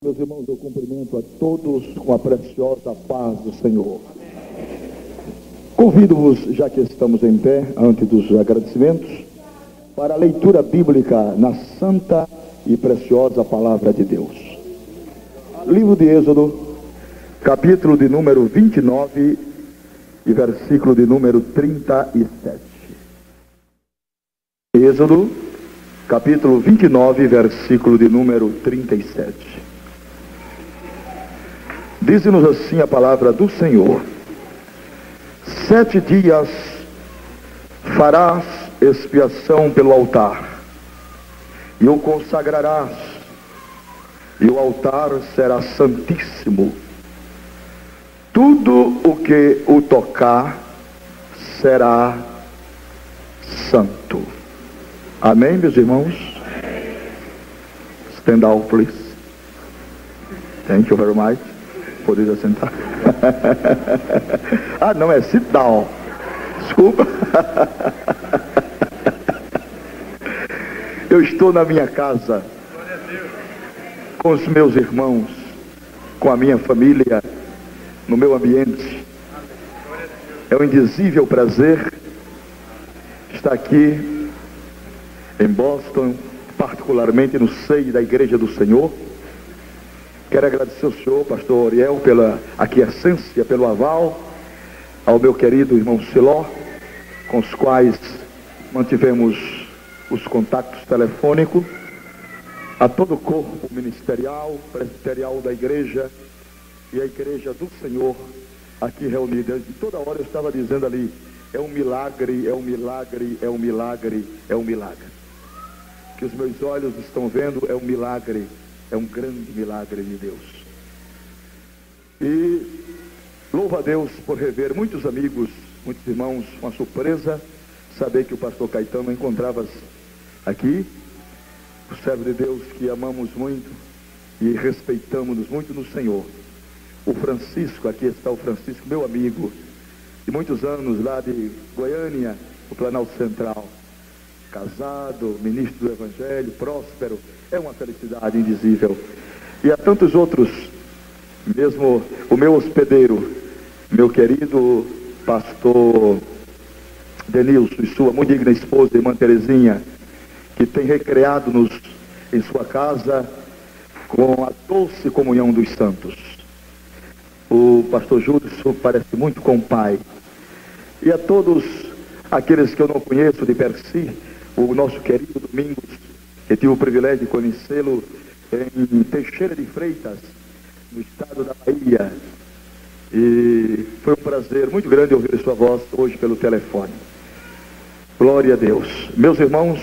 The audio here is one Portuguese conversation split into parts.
Meus irmãos, eu cumprimento a todos com a preciosa paz do Senhor. Convido-vos, já que estamos em pé, antes dos agradecimentos, para a leitura bíblica na santa e preciosa palavra de Deus. Livro de Êxodo, capítulo de número 29 e versículo de número 37. Êxodo, capítulo 29, versículo de número 37. Diz-nos assim a palavra do Senhor: 7 dias farás expiação pelo altar, e o consagrarás, e o altar será santíssimo. Tudo o que o tocar será santo. Amém, meus irmãos? Stand up, please. Thank you very much. Poderia sentar? Ah, não, é sit down. Desculpa. Eu estou na minha casa, com os meus irmãos, com a minha família, no meu ambiente. É um indizível prazer estar aqui em Boston, particularmente no seio da Igreja do Senhor. Quero agradecer ao senhor, pastor Oriel, pela aquiescência, pelo aval, ao meu querido irmão Siló, com os quais mantivemos os contatos telefônicos, a todo o corpo ministerial, presbiterial da igreja e a igreja do Senhor aqui reunida. E toda hora eu estava dizendo ali: é um milagre, é um milagre, é um milagre, é um milagre. O que os meus olhos estão vendo é um milagre. É um grande milagre de Deus. E louvo a Deus por rever muitos amigos, muitos irmãos. Uma surpresa saber que o pastor Caetano encontrava aqui. O servo de Deus que amamos muito e respeitamos muito no Senhor. O Francisco, aqui está o Francisco, meu amigo, de muitos anos lá de Goiânia, o Planalto Central. Casado, ministro do Evangelho, próspero. É uma felicidade indizível. E há tantos outros, mesmo o meu hospedeiro, meu querido pastor Denilson e sua muito digna esposa, irmã Terezinha, que tem recreado-nos em sua casa com a doce comunhão dos santos. O pastor Júlio parece muito com o pai. E a todos aqueles que eu não conheço de per si, o nosso querido Domingos, que tive o privilégio de conhecê-lo em Teixeira de Freitas, no estado da Bahia. E foi um prazer muito grande ouvir sua voz hoje pelo telefone. Glória a Deus. Meus irmãos,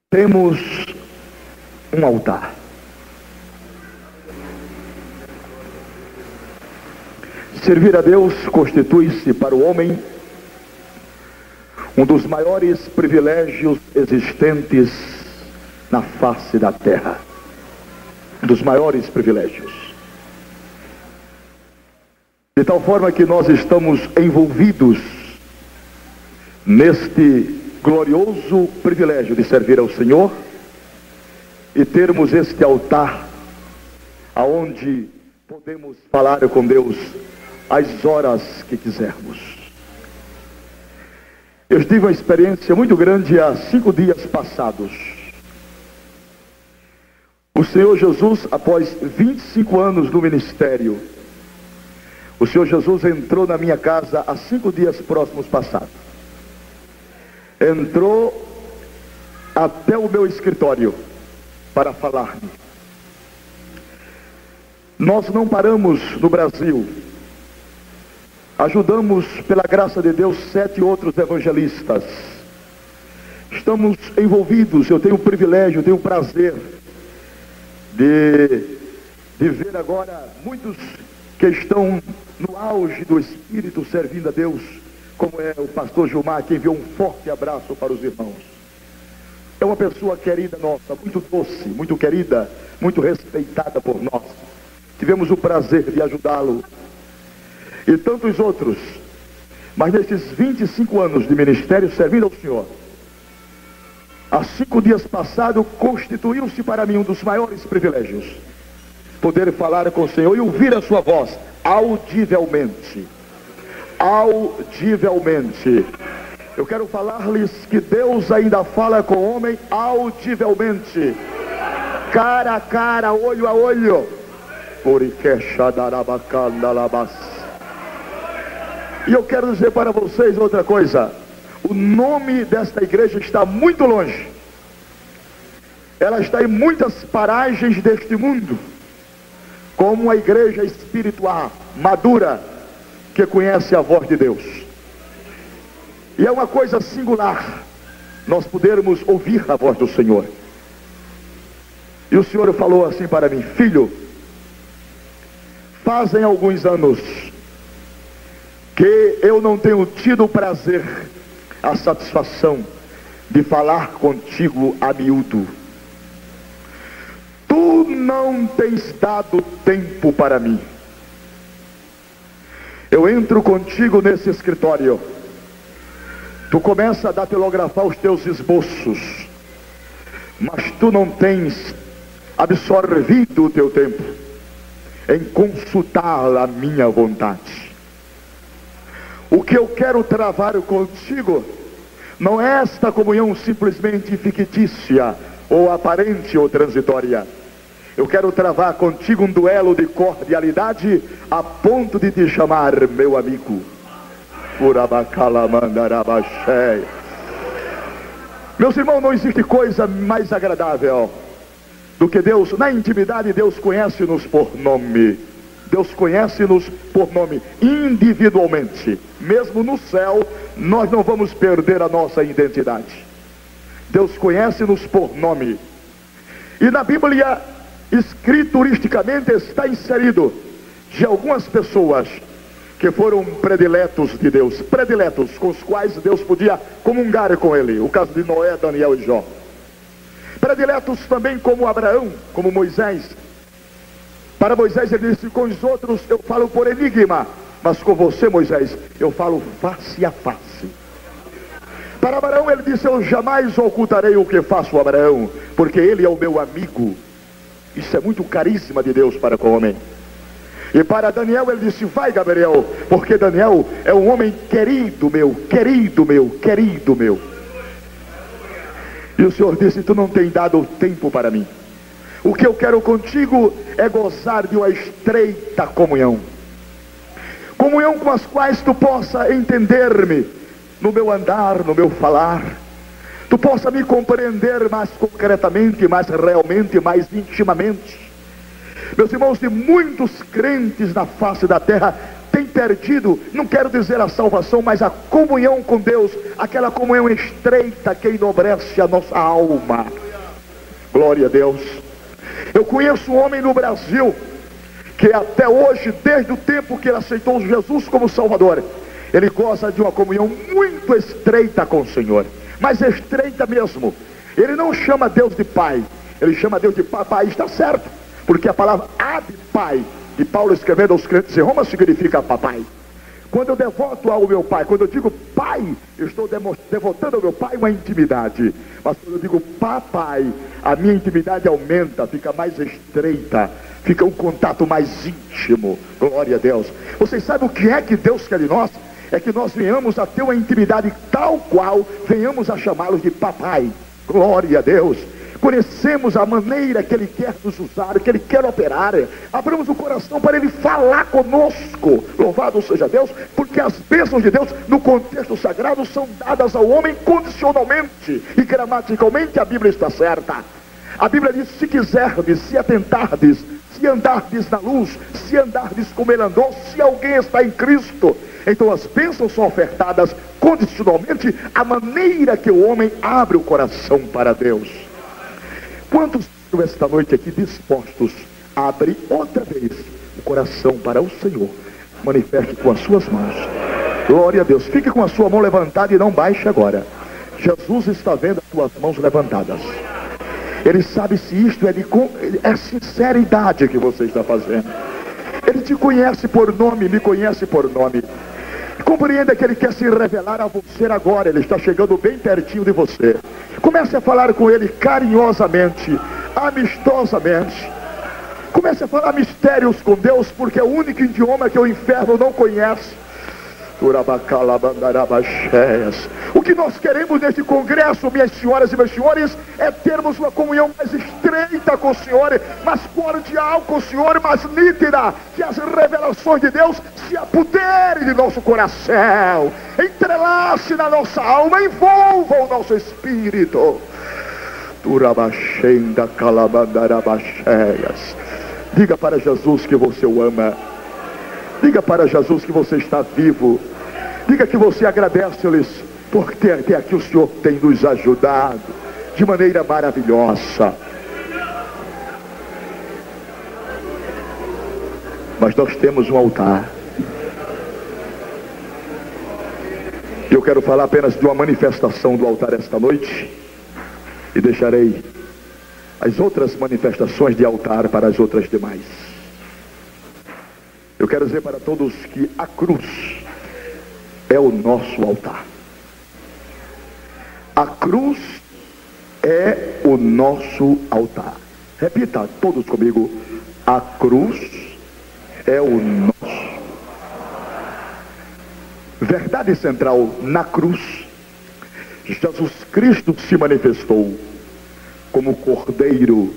temos um altar. Servir a Deus constitui-se para o homem um dos maiores privilégios existentes na face da terra. Um dos maiores privilégios. De tal forma que nós estamos envolvidos neste glorioso privilégio de servir ao Senhor e termos este altar aonde podemos falar com Deus as horas que quisermos. Eu tive uma experiência muito grande há 5 dias passados. O Senhor Jesus, após 25 anos no ministério, o Senhor Jesus entrou na minha casa há 5 dias próximos passados. Entrou até o meu escritório para falar-me. Nós não paramos no Brasil. Ajudamos, pela graça de Deus, 7 outros evangelistas. Estamos envolvidos. Eu tenho o privilégio, eu tenho o prazer de ver agora muitos que estão no auge do Espírito servindo a Deus, como é o pastor Gilmar, que enviou um forte abraço para os irmãos. É uma pessoa querida nossa, muito doce, muito querida, muito respeitada por nós. Tivemos o prazer de ajudá-lo. E tantos outros. Mas nesses 25 anos de ministério servindo ao Senhor, há 5 dias passados, constituiu-se para mim um dos maiores privilégios, poder falar com o Senhor e ouvir a sua voz audivelmente. Audivelmente. Eu quero falar-lhes que Deus ainda fala com o homem audivelmente, cara a cara, olho a olho. E eu quero dizer para vocês outra coisa. O nome desta igreja está muito longe. Ela está em muitas paragens deste mundo, como uma igreja espiritual, madura, que conhece a voz de Deus. E é uma coisa singular nós podermos ouvir a voz do Senhor. E o Senhor falou assim para mim: filho, fazem alguns anos que eu não tenho tido o prazer, a satisfação de falar contigo a miúdo. Tu não tens dado tempo para mim. Eu entro contigo nesse escritório, tu começa a datilografar os teus esboços, mas tu não tens absorvido o teu tempo em consultar a minha vontade. O que eu quero travar contigo não é esta comunhão simplesmente fictícia, ou aparente, ou transitória. Eu quero travar contigo um duelo de cordialidade, a ponto de te chamar meu amigo. Meus irmãos, não existe coisa mais agradável do que Deus. Na intimidade, Deus conhece-nos por nome. Deus conhece-nos por nome, individualmente. Mesmo no céu, nós não vamos perder a nossa identidade. Deus conhece-nos por nome. E na Bíblia, escrituristicamente, está inserido de algumas pessoas que foram prediletos de Deus, prediletos com os quais Deus podia comungar com ele. O caso de Noé, Daniel e Jó. Prediletos também como Abraão, como Moisés. Para Moisés ele disse: com os outros eu falo por enigma, mas com você, Moisés, eu falo face a face. Para Abraão ele disse: eu jamais ocultarei o que faço, Abraão, porque ele é o meu amigo. Isso é muito carisma de Deus para com o homem. E para Daniel ele disse: vai, Gabriel, porque Daniel é um homem querido meu, querido meu, querido meu. E o Senhor disse: tu não tem dado tempo para mim. O que eu quero contigo é gozar de uma estreita comunhão. Comunhão com as quais tu possa entender-me no meu andar, no meu falar. Tu possa me compreender mais concretamente, mais realmente, mais intimamente. Meus irmãos, e muitos crentes na face da terra têm perdido, não quero dizer a salvação, mas a comunhão com Deus, aquela comunhão estreita que enobrece a nossa alma. Glória a Deus. Eu conheço um homem no Brasil que até hoje, desde o tempo que ele aceitou Jesus como Salvador, ele goza de uma comunhão muito estreita com o Senhor, mas estreita mesmo. Ele não chama Deus de pai, ele chama Deus de papai. Está certo, porque a palavra Ab Pai, de Paulo escrevendo aos crentes em Roma, significa papai. Quando eu devoto ao meu pai, quando eu digo pai, eu estou devotando ao meu pai uma intimidade. Mas quando eu digo papai, a minha intimidade aumenta, fica mais estreita, fica um contato mais íntimo. Glória a Deus. Vocês sabem o que é que Deus quer de nós? É que nós venhamos a ter uma intimidade tal qual venhamos a chamá-los de papai. Glória a Deus. Conhecemos a maneira que Ele quer nos usar, que Ele quer operar. Abramos o coração para Ele falar conosco. Louvado seja Deus, porque as bênçãos de Deus no contexto sagrado são dadas ao homem condicionalmente. E gramaticalmente a Bíblia está certa. A Bíblia diz: se quiserdes, se atentardes, se andardes na luz, se andardes como Ele andou, se alguém está em Cristo. Então as bênçãos são ofertadas condicionalmente à maneira que o homem abre o coração para Deus. Quantos estão esta noite aqui dispostos a abrir outra vez o coração para o Senhor? Manifeste com as suas mãos. Glória a Deus. Fique com a sua mão levantada e não baixe agora. Jesus está vendo as suas mãos levantadas. Ele sabe se isto é sinceridade que você está fazendo. Ele te conhece por nome, me conhece por nome. Compreenda que Ele quer se revelar a você agora. Ele está chegando bem pertinho de você. Comece a falar com Ele carinhosamente, amistosamente. Comece a falar mistérios com Deus, porque é o único idioma que o inferno não conhece. O que nós queremos neste congresso, minhas senhoras e meus senhores, é termos uma comunhão mais estreita com o Senhor, mais cordial com o Senhor, mais nítida, que as revelações de Deus se apoderem de nosso coração, entrelace na nossa alma, envolva o nosso espírito. Diga para Jesus que você o ama. Diga para Jesus que você está vivo. Diga que você agradece-lhes, porque até aqui o Senhor tem nos ajudado de maneira maravilhosa. Mas nós temos um altar. Eu quero falar apenas de uma manifestação do altar esta noite, e deixarei as outras manifestações de altar para as outras demais. Eu quero dizer para todos que a cruz é o nosso altar. A cruz é o nosso altar. Repita todos comigo: a cruz é o nosso. Verdade central: na cruz, Jesus Cristo se manifestou como Cordeiro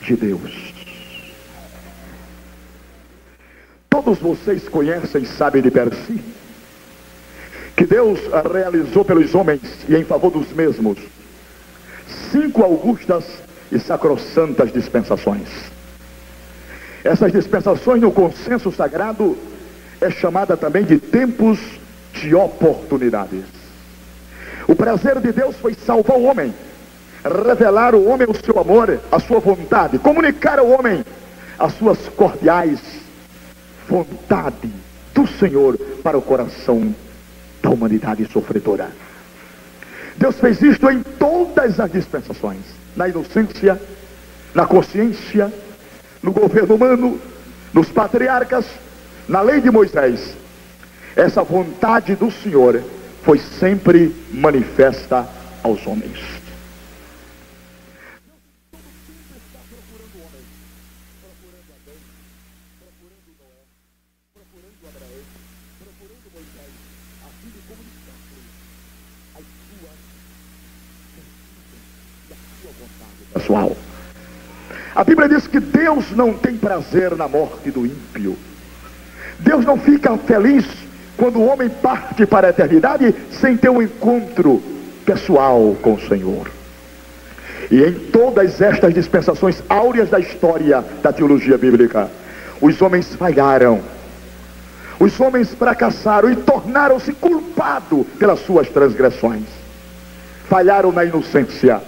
de Deus. Todos vocês conhecem e sabem de per si que Deus realizou pelos homens e em favor dos mesmos 5 augustas e sacrossantas dispensações. Essas dispensações no consenso sagrado é chamada também de tempos de oportunidades. O prazer de Deus foi salvar o homem, revelar ao homem o seu amor, a sua vontade, comunicar ao homem as suas cordiais vontade do Senhor para o coração da humanidade sofredora. Deus fez isto em todas as dispensações: na inocência, na consciência, no governo humano, nos patriarcas, na lei de Moisés. Essa vontade do Senhor foi sempre manifesta aos homens. Pessoal, a Bíblia diz que Deus não tem prazer na morte do ímpio. Deus não fica feliz quando o homem parte para a eternidade sem ter um encontro pessoal com o Senhor. E em todas estas dispensações áureas da história da teologia bíblica, os homens falharam, os homens fracassaram e tornaram-se culpados pelas suas transgressões. Falharam na inocência,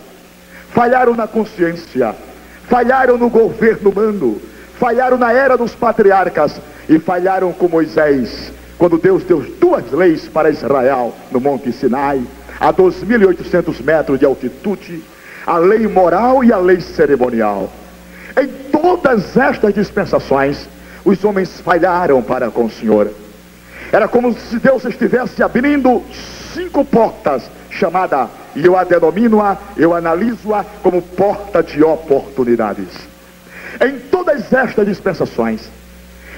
falharam na consciência, falharam no governo humano, falharam na era dos patriarcas e falharam com Moisés, quando Deus deu 2 leis para Israel no Monte Sinai, a 2.800 metros de altitude, a lei moral e a lei cerimonial. Em todas estas dispensações, os homens falharam para com o Senhor. Era como se Deus estivesse abrindo 5 portas, chamada, e eu a denomino-a, eu analiso-a como porta de oportunidades. Em todas estas dispensações,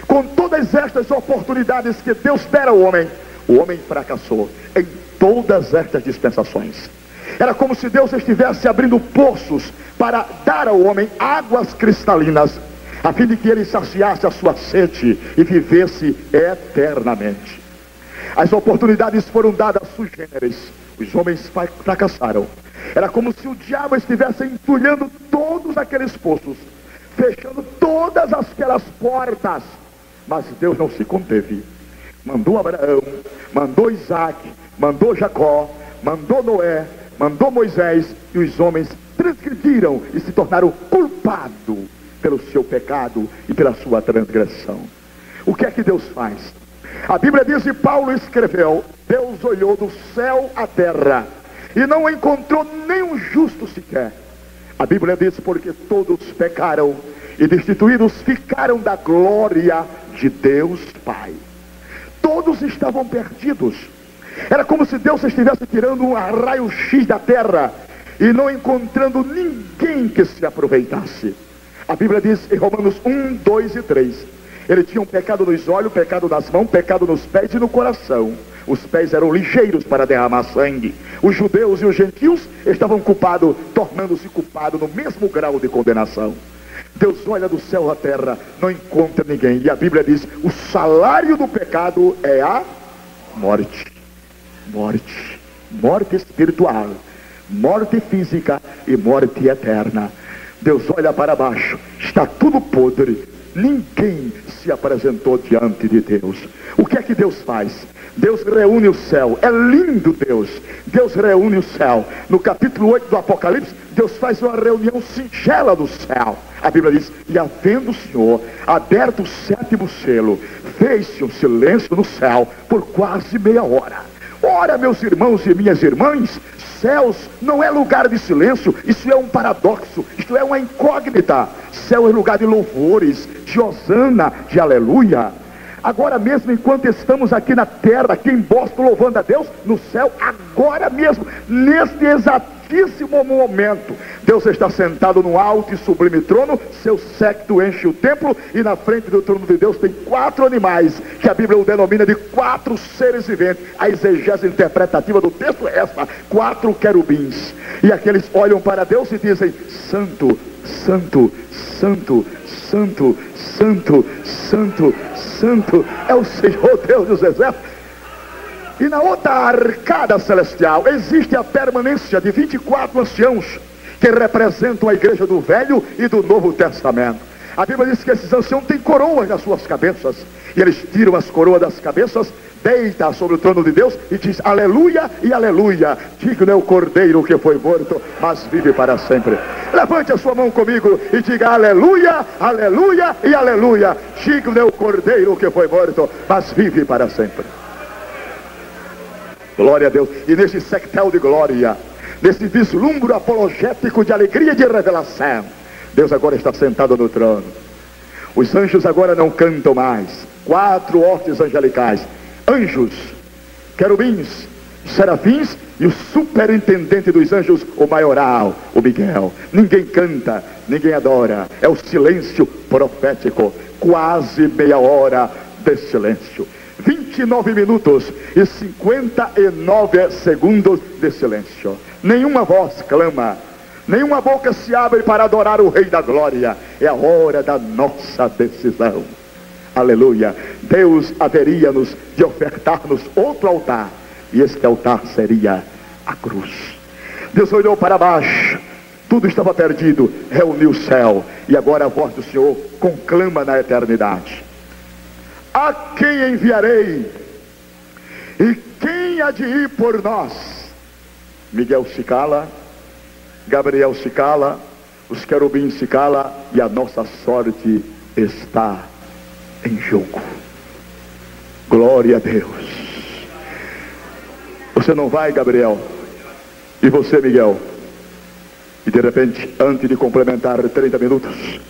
com todas estas oportunidades que Deus dera ao homem, o homem fracassou. Em todas estas dispensações, era como se Deus estivesse abrindo poços para dar ao homem águas cristalinas, a fim de que ele saciasse a sua sede e vivesse eternamente. As oportunidades foram dadas sui generis. Os homens fracassaram. Era como se o diabo estivesse entulhando todos aqueles poços, fechando todas aquelas portas. Mas Deus não se conteve. Mandou Abraão, mandou Isaac, mandou Jacó, mandou Noé, mandou Moisés, e os homens transgrediram e se tornaram culpados pelo seu pecado e pela sua transgressão. O que é que Deus faz? A Bíblia diz, e Paulo escreveu: Deus olhou do céu à terra e não encontrou nenhum justo sequer. A Bíblia diz, porque todos pecaram e destituídos ficaram da glória de Deus Pai. Todos estavam perdidos. Era como se Deus estivesse tirando um raio-x da terra e não encontrando ninguém que se aproveitasse. A Bíblia diz em Romanos 1, 2 e 3: ele tinha um pecado nos olhos, pecado nas mãos, pecado nos pés e no coração. Os pés eram ligeiros para derramar sangue. Os judeus e os gentios estavam culpados, tornando-se culpados no mesmo grau de condenação. Deus olha do céu à terra, não encontra ninguém. E a Bíblia diz: o salário do pecado é a morte. Morte. Morte espiritual, morte física e morte eterna. Deus olha para baixo, está tudo podre. Ninguém se apresentou diante de Deus. O que é que Deus faz? Deus reúne o céu. É lindo Deus. Deus reúne o céu. No capítulo 8 do Apocalipse, Deus faz uma reunião singela do céu. A Bíblia diz: e havendo o Senhor aberto o 7º selo, fez-se um silêncio no céu por quase meia hora. Ora, meus irmãos e minhas irmãs, céus não é lugar de silêncio. Isso é um paradoxo, isto é uma incógnita. Céu é lugar de louvores, de hosana, de aleluia. Agora mesmo, enquanto estamos aqui na terra, aqui em Boston, louvando a Deus, no céu, agora mesmo, neste exatíssimo momento, Deus está sentado no alto e sublime trono, seu séquito enche o templo, e na frente do trono de Deus tem 4 animais, que a Bíblia o denomina de 4 seres viventes. A exegese interpretativa do texto é essa: 4 querubins. E aqueles olham para Deus e dizem: santo, santo, santo, santo, santo, santo, santo é o Senhor Deus dos exércitos. E na outra arcada celestial existe a permanência de 24 anciãos, que representam a igreja do Velho e do Novo Testamento. A Bíblia diz que esses anciãos têm coroas nas suas cabeças, e eles tiram as coroas das cabeças, deitam sobre o trono de Deus e diz: aleluia e aleluia, digno é o cordeiro que foi morto, mas vive para sempre. Levante a sua mão comigo e diga: aleluia, aleluia e aleluia, digno é o cordeiro que foi morto, mas vive para sempre. Glória a Deus. E nesse sectel de glória, nesse vislumbre apologético de alegria e de revelação, Deus agora está sentado no trono. Os anjos agora não cantam mais. 4 hostes angelicais, anjos, querubins, serafins e o superintendente dos anjos, o maioral, o Miguel. Ninguém canta, ninguém adora. É o silêncio profético. Quase meia hora de silêncio. 29 minutos e 59 segundos de silêncio. Nenhuma voz clama, nenhuma boca se abre para adorar o Rei da Glória. É a hora da nossa decisão. Aleluia. Deus haveria-nos de ofertar-nos outro altar, e este altar seria a cruz. Deus olhou para baixo, tudo estava perdido, reuniu o céu, e agora a voz do Senhor conclama na eternidade: a quem enviarei? E quem há de ir por nós? Miguel se cala, Gabriel se cala, os querubins se calam, e a nossa sorte está em jogo. Glória a Deus. Você não vai, Gabriel? E você, Miguel? E de repente, antes de complementar 30 minutos,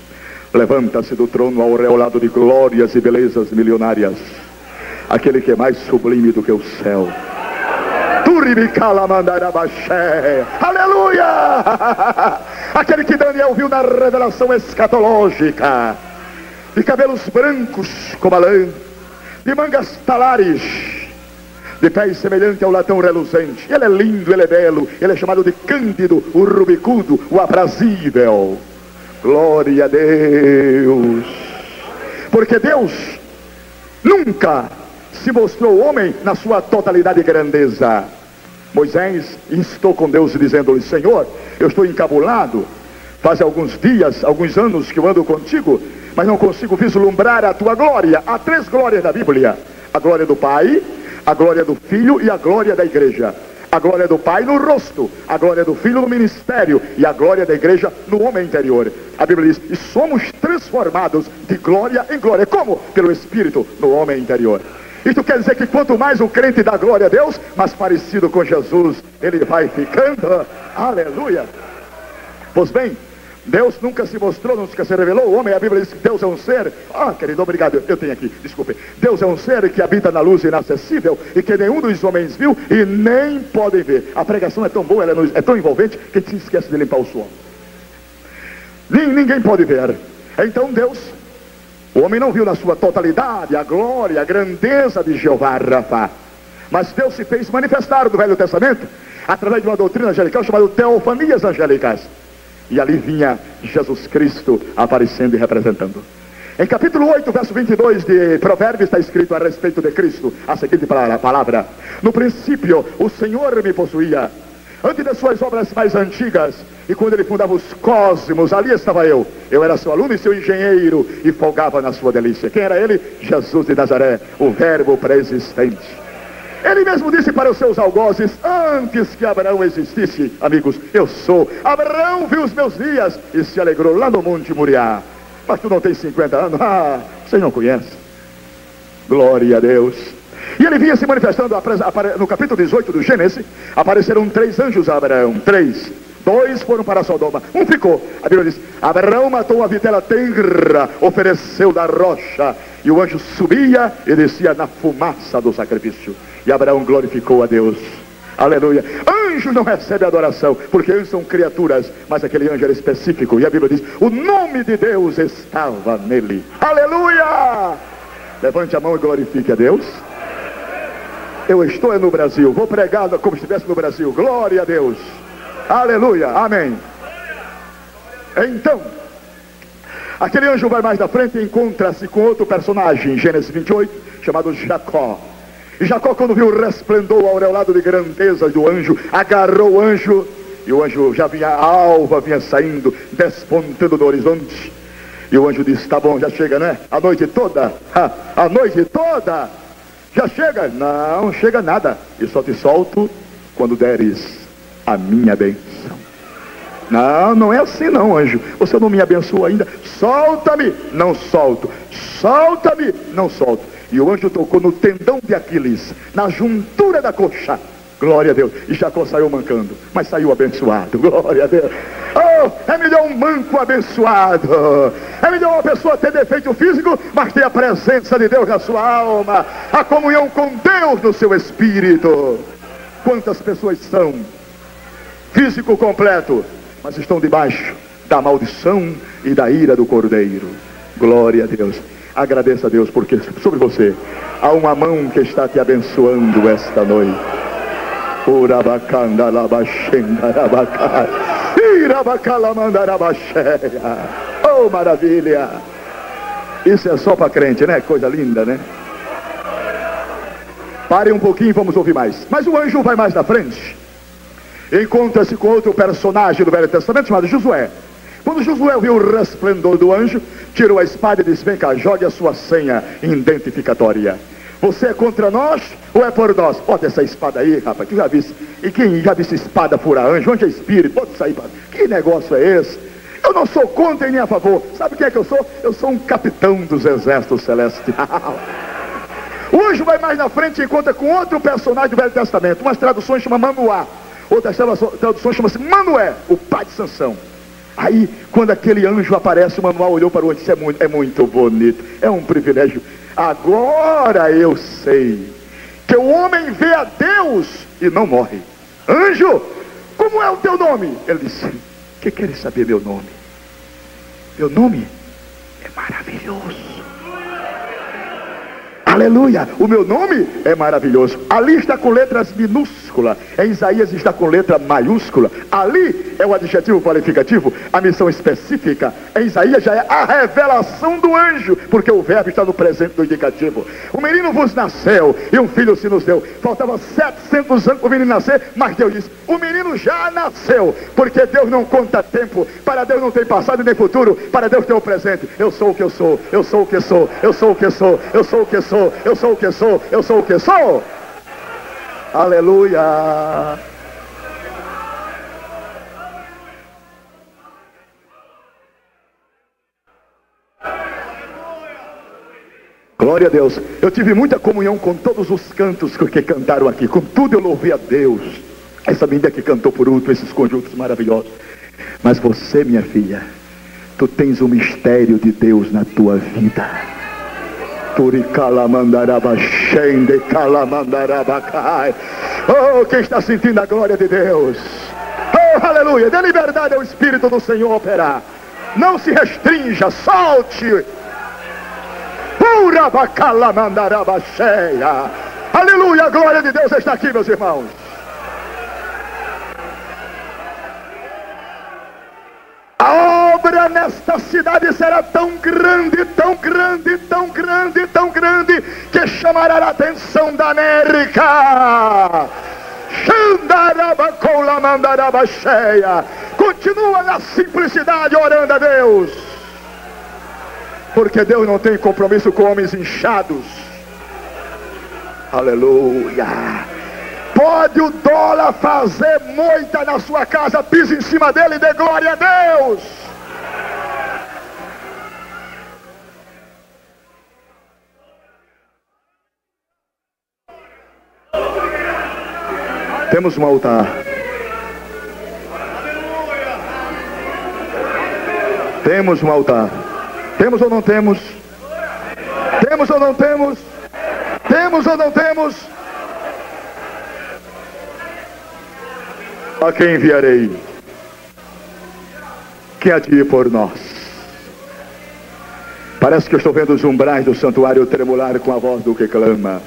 levanta-se do trono aureolado de glórias e belezas milionárias, aquele que é mais sublime do que o céu. Aleluia! Aquele que Daniel viu na revelação escatológica, de cabelos brancos como a lã, de mangas talares, de pés semelhante ao latão reluzente. Ele é lindo, ele é belo, ele é chamado de Cândido, o rubicudo, o aprazível. Glória a Deus. Porque Deus nunca se mostrou homem na sua totalidade de grandeza. Moisés instou com Deus dizendo-lhe: Senhor, eu estou encabulado, faz alguns dias, alguns anos que eu ando contigo, mas não consigo vislumbrar a tua glória. Há 3 glórias da Bíblia: a glória do Pai, a glória do Filho e a glória da igreja. A glória do Pai no rosto, a glória do Filho no ministério e a glória da igreja no homem interior. A Bíblia diz: e somos transformados de glória em glória. Como? Pelo Espírito no homem interior. Isso quer dizer que quanto mais o crente dá glória a Deus, mais parecido com Jesus ele vai ficando. Aleluia. Pois bem, Deus nunca se mostrou, nunca se revelou. O homem, a Bíblia diz que Deus é um ser. Querido, obrigado, eu tenho aqui, desculpe. Deus é um ser que habita na luz inacessível e que nenhum dos homens viu e nem podem ver. A pregação é tão boa, ela é tão envolvente que a gente se esquece de limpar o suor. Ninguém pode ver. Então Deus, o homem não viu na sua totalidade a glória, a grandeza de Jeová Rafa. Mas Deus se fez manifestar no Velho Testamento através de uma doutrina angelical chamada teofanias angélicas. E ali vinha Jesus Cristo aparecendo e representando. Em capítulo 8, verso 22 de Provérbios está escrito a respeito de Cristo a seguinte palavra: no princípio o Senhor me possuía, antes das suas obras mais antigas, e quando ele fundava os cosmos, ali estava eu era seu aluno e seu engenheiro, e folgava na sua delícia. Quem era ele? Jesus de Nazaré, o verbo pré-existente. Ele mesmo disse para os seus algozes, antes que Abraão existisse, amigos, eu sou. Abraão viu os meus dias e se alegrou lá no Monte Moriá. Mas tu não tens 50 anos? Vocês não conhecem. Glória a Deus. E ele vinha se manifestando no capítulo 18 do Gênesis. Apareceram 3 anjos a Abraão, 3. 2 foram para Sodoma, 1 ficou. A Bíblia diz: Abraão matou uma vitela tenra, ofereceu da rocha, e o anjo subia e descia na fumaça do sacrifício. E Abraão glorificou a Deus. Aleluia. Anjo não recebe adoração, porque anjos são criaturas, mas aquele anjo era específico. E a Bíblia diz: o nome de Deus estava nele. Aleluia. Levante a mão e glorifique a Deus. Eu estou no Brasil, vou pregar como se estivesse no Brasil. Glória a Deus. Aleluia, amém. Então, aquele anjo vai mais na frente e encontra-se com outro personagem, Gênesis 28, chamado Jacó. E Jacó, quando viu o resplendor aureolado de grandeza do anjo, agarrou o anjo, e o anjo já vinha, a alva vinha saindo, despontando no horizonte. E o anjo disse: tá bom, já chega, né? A noite toda, a noite toda, já chega? Não chega nada, e só te solto quando deres a minha bênção. Não é assim não, anjo. Você não me abençoou ainda. Solta-me, não solto. Solta-me, não solto. E o anjo tocou no tendão de Aquiles, na juntura da coxa. Glória a Deus. E Jacó saiu mancando, mas saiu abençoado. Glória a Deus. É melhor um manco abençoado. É melhor uma pessoa ter defeito físico, mas ter a presença de Deus na sua alma, a comunhão com Deus no seu espírito. Quantas pessoas são físico completo, mas estão debaixo da maldição e da ira do Cordeiro. Glória a Deus. Agradeça a Deus, porque sobre você há uma mão que está te abençoando esta noite. Oh, maravilha. Isso é só para crente, né? Coisa linda, né? Pare um pouquinho e vamos ouvir mais. Mas o anjo vai mais na frente. Encontra-se com outro personagem do Velho Testamento chamado Josué. Quando Josué viu o resplendor do anjo, tirou a espada e disse: vem cá, jogue a sua senha identificatória. Você é contra nós ou é por nós? Bota essa espada aí, rapaz, que já vi. E quem já viu espada furar anjo? Anjo é espírito, bota isso aí. Que negócio é esse? Eu não sou contra e nem a favor. Sabe quem é que eu sou? Eu sou um capitão dos exércitos celestiais. O anjo vai mais na frente e encontra com outro personagem do Velho Testamento. Umas traduções chamam Manoá, outras traduções chamam-se Manoé, o pai de Sansão. Aí, quando aquele anjo aparece, o Manoá olhou para o anjo e disse: é muito bonito, é um privilégio. Agora eu sei que o homem vê a Deus e não morre. Anjo, como é o teu nome? Ele disse: que queres saber meu nome? Meu nome é maravilhoso. Aleluia, o meu nome é maravilhoso. Ali está com letras minúsculas, em Isaías está com letra maiúscula. Ali é o adjetivo qualificativo, a missão específica. Em Isaías já é a revelação do anjo, porque o verbo está no presente do indicativo. O menino vos nasceu e um filho se nos deu. Faltavam 700 anos para o menino nascer, mas Deus disse: o menino já nasceu, porque Deus não conta tempo. Para Deus não tem passado nem futuro, para Deus tem o presente. Eu sou o que eu sou, eu sou o que sou, eu sou o que sou, eu sou o que sou, eu sou o que sou, eu sou o que sou. Aleluia. Glória a Deus. Eu tive muita comunhão com todos os cantos que cantaram aqui. Com tudo eu louvei a Deus. Essa menina que cantou por último, esses conjuntos maravilhosos. Mas você, minha filha, tu tens o mistério de Deus na tua vida. Oh, quem está sentindo a glória de Deus? Oh, aleluia! Dê liberdade ao Espírito do Senhor operar. Não se restrinja, solte. Aleluia, a glória de Deus está aqui, meus irmãos. A obra nesta cidade será tão grande, tão grande, tão grande, tão grande, que chamará a atenção da América. Continua na simplicidade orando a Deus, porque Deus não tem compromisso com homens inchados. Aleluia. Pode o dólar fazer moita na sua casa, pise em cima dele e dê glória a Deus. Temos um altar. Temos um altar. Temos ou não temos? Temos ou não temos? Temos ou não temos? A quem enviarei? Quem há de ir por nós? Parece que eu estou vendo os umbrais do santuário tremular com a voz do que clama.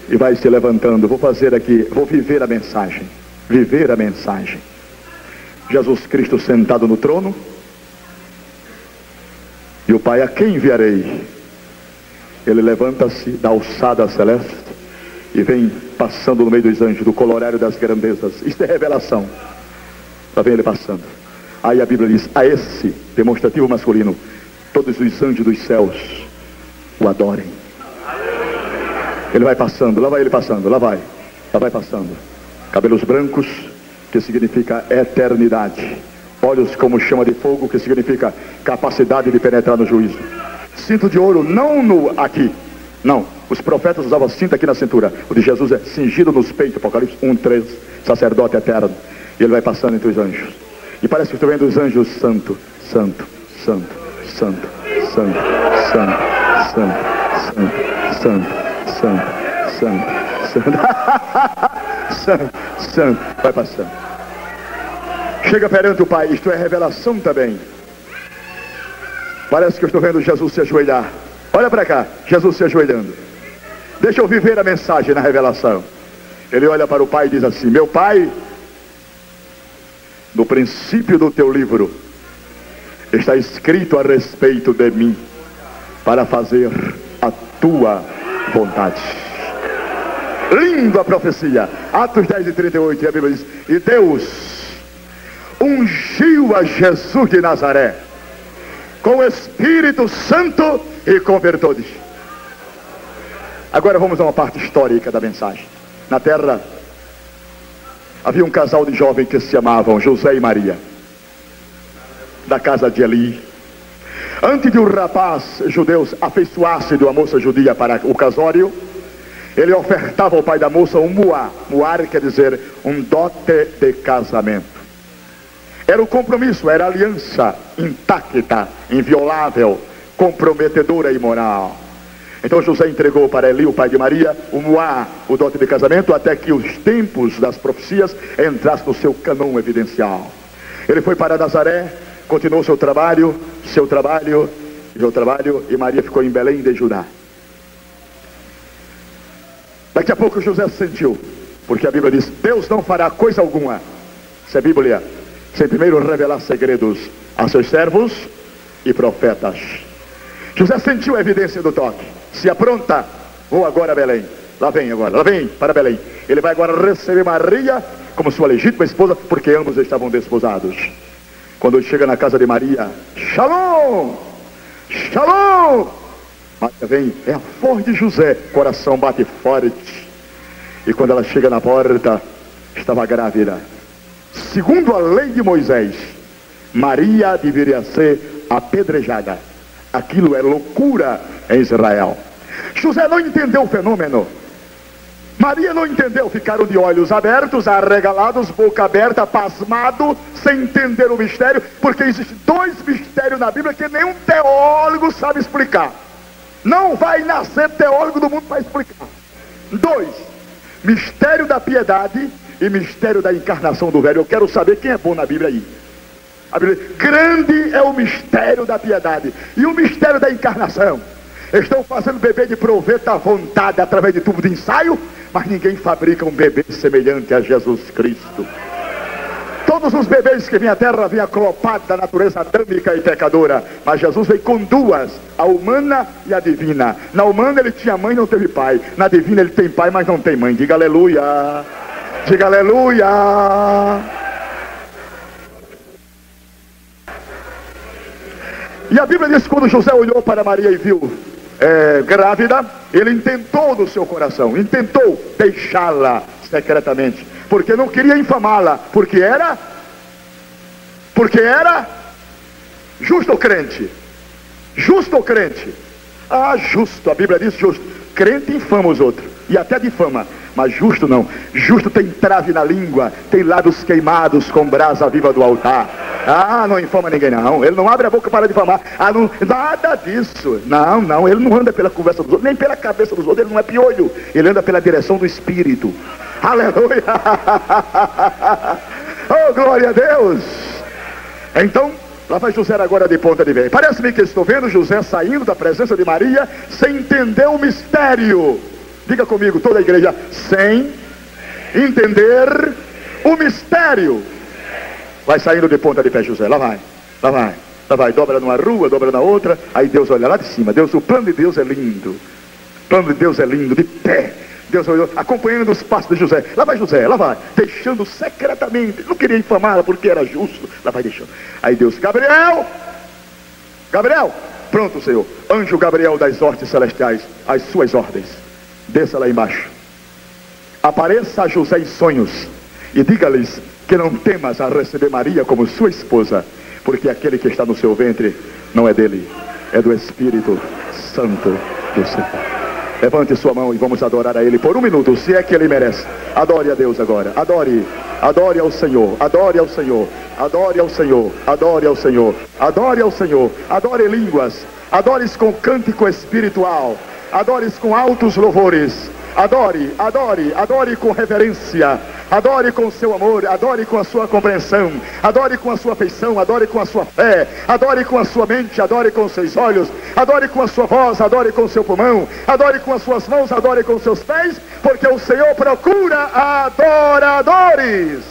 E vai se levantando. Vou fazer aqui, vou viver a mensagem. Viver a mensagem. Jesus Cristo sentado no trono. E o Pai, a quem enviarei? Ele levanta-se da alçada celeste e vem passando no meio dos anjos, do colorário das grandezas. Isto é revelação. Lá vem ele passando. Aí a Bíblia diz, a esse demonstrativo masculino, todos os anjos dos céus o adorem. Ele vai passando, lá vai ele passando, lá vai passando. Cabelos brancos, que significa eternidade. Olhos como chama de fogo, que significa capacidade de penetrar no juízo. Cinto de ouro, não no aqui, não. Os profetas usavam cinto aqui na cintura. O de Jesus é cingido nos peitos, Apocalipse 1:3, sacerdote eterno. E ele vai passando entre os anjos. E parece que estou vendo os anjos santo, santo, santo, santo, santo, santo, santo, santo, santo, santo, santo, santo, santo, vai passando. Chega perante o Pai, isto é revelação também. Parece que eu estou vendo Jesus se ajoelhar. Olha para cá, Jesus se ajoelhando. Deixa eu viver a mensagem na revelação. Ele olha para o Pai e diz assim, meu Pai, no princípio do teu livro está escrito a respeito de mim, para fazer a tua vontade. Linda a profecia. Atos 10:38, e a Bíblia diz, e Deus ungiu a Jesus de Nazaré com o Espírito Santo e com virtudes. Agora vamos a uma parte histórica da mensagem. Na terra havia um casal de jovens que se amavam, José e Maria, da casa de Eli. Antes de um rapaz judeu afeiçoar-se de uma moça judia para o casório, ele ofertava ao pai da moça um muá. Muar quer dizer um dote de casamento. Era o compromisso, era a aliança intacta, inviolável, comprometedora e moral. Então José entregou para Eli, o pai de Maria, o muá, o dote de casamento, até que os tempos das profecias entrassem no seu cânon evidencial. Ele foi para Nazaré, continuou seu trabalho, e Maria ficou em Belém de Judá. Daqui a pouco José sentiu, porque a Bíblia diz, Deus não fará coisa alguma, se a Bíblia, sem primeiro revelar segredos a seus servos e profetas. José sentiu a evidência do toque. Se apronta, vou agora a Belém. Lá vem para Belém. Ele vai agora receber Maria como sua legítima esposa, porque ambos estavam desposados. Quando ele chega na casa de Maria, Shalom! Shalom! Maria vem, é a voz de José, coração bate forte. E quando ela chega na porta, estava grávida. Segundo a lei de Moisés, Maria deveria ser apedrejada. Aquilo é loucura em Israel. José não entendeu o fenômeno. Maria não entendeu, ficaram de olhos abertos, arregalados, boca aberta, pasmado, sem entender o mistério, porque existem dois mistérios na Bíblia que nenhum teólogo sabe explicar. Não vai nascer teólogo do mundo para explicar. Dois: mistério da piedade e mistério da encarnação do Verbo. Eu quero saber quem é bom na Bíblia aí. A Bíblia diz: grande é o mistério da piedade e o mistério da encarnação. Estão fazendo bebê de proveta à vontade através de tubo de ensaio, mas ninguém fabrica um bebê semelhante a Jesus Cristo. Todos os bebês que vêm à terra vêm aclopados da natureza adâmica e pecadora, mas Jesus veio com duas, a humana e a divina. Na humana ele tinha mãe e não teve pai, na divina ele tem pai mas não tem mãe. Diga aleluia, diga aleluia. E a Bíblia diz que quando José olhou para Maria e viu grávida, ele intentou no seu coração, intentou deixá-la secretamente, porque não queria infamá-la, porque era justo ou crente? Justo ou crente? Ah, justo, a Bíblia diz justo. Crente infama os outros, e até difama, mas justo não. Justo tem trave na língua, tem lábios queimados com brasa viva do altar. Ah, não infama ninguém não, ele não abre a boca para difamar. Ah, não, nada disso. Não, ele não anda pela conversa dos outros, nem pela cabeça dos outros, ele não é piolho, ele anda pela direção do Espírito. Aleluia. Oh, glória a Deus. Então, lá vai José agora de ponta de vez. Parece-me que estou vendo José saindo da presença de Maria sem entender o mistério. Diga comigo, toda a igreja, sem entender o mistério. Vai saindo de ponta de pé José, lá vai, dobra numa rua, dobra na outra. Aí Deus olha lá de cima. O plano de Deus é lindo. O plano de Deus é lindo, de pé. Deus olhou, acompanhando os passos de José, lá vai, deixando secretamente. Não queria infamá-la porque era justo. Lá vai deixando. Aí Deus, Gabriel, pronto, Senhor. Anjo Gabriel das hortes celestiais, as suas ordens. Desça lá embaixo. Apareça a José em sonhos e diga-lhes que não temas a receber Maria como sua esposa, porque aquele que está no seu ventre não é dele, é do Espírito Santo do Senhor. Levante sua mão e vamos adorar a Ele por um minuto, se é que Ele merece. Adore a Deus agora, adore ao Senhor, adore ao Senhor, adore ao Senhor, adore ao Senhor, adore ao Senhor, adore línguas, adores com cântico espiritual, adores com altos louvores. Adore com reverência, adore com o seu amor, adore com a sua compreensão, adore com a sua afeição, adore com a sua fé, adore com a sua mente, adore com os seus olhos, adore com a sua voz, adore com o seu pulmão, adore com as suas mãos, adore com os seus pés, porque o Senhor procura adoradores.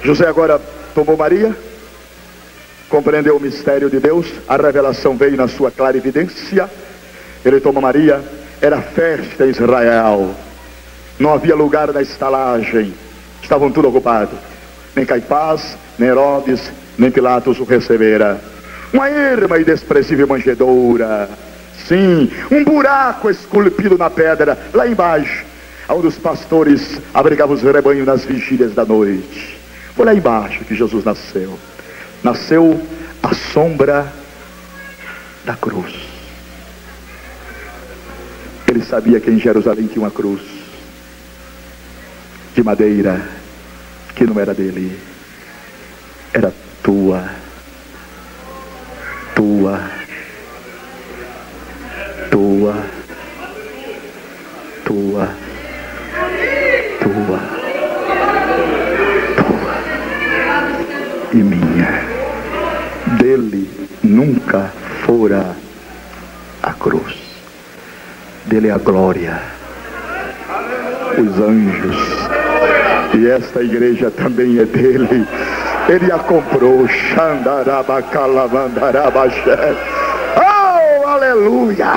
José agora tomou Maria, compreendeu o mistério de Deus, a revelação veio na sua clara evidência. Ele toma Maria, era festa em Israel, não havia lugar na estalagem, estavam tudo ocupados, nem Caifás, nem Herodes, nem Pilatos o recebera. Uma erma e desprezível manjedoura, sim, um buraco esculpido na pedra, lá embaixo, onde os pastores abrigavam os rebanhos nas vigílias da noite. Foi lá embaixo que Jesus nasceu. Nasceu à sombra da cruz. Ele sabia que em Jerusalém tinha uma cruz de madeira que não era dele, era tua. E minha. Dele nunca fora a cruz, dele a glória, os anjos, e esta igreja também é dele. Ele a comprou. Oh, aleluia!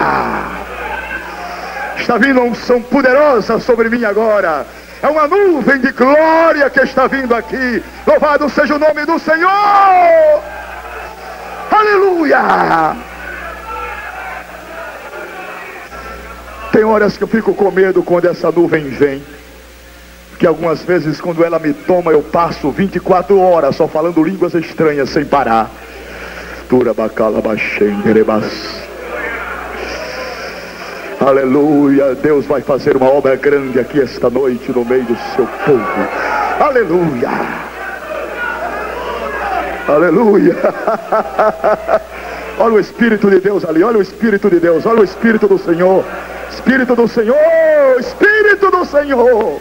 Está vindo uma unção poderosa sobre mim agora. É uma nuvem de glória que está vindo aqui. Louvado seja o nome do Senhor. Aleluia. Tem horas que eu fico com medo quando essa nuvem vem, que algumas vezes quando ela me toma eu passo 24 horas só falando línguas estranhas sem parar. Aleluia. Deus vai fazer uma obra grande aqui esta noite no meio do seu povo. Aleluia. Aleluia. Olha o Espírito de Deus ali. Olha o Espírito de Deus. Olha o Espírito do Senhor. Espírito do Senhor. Espírito do Senhor.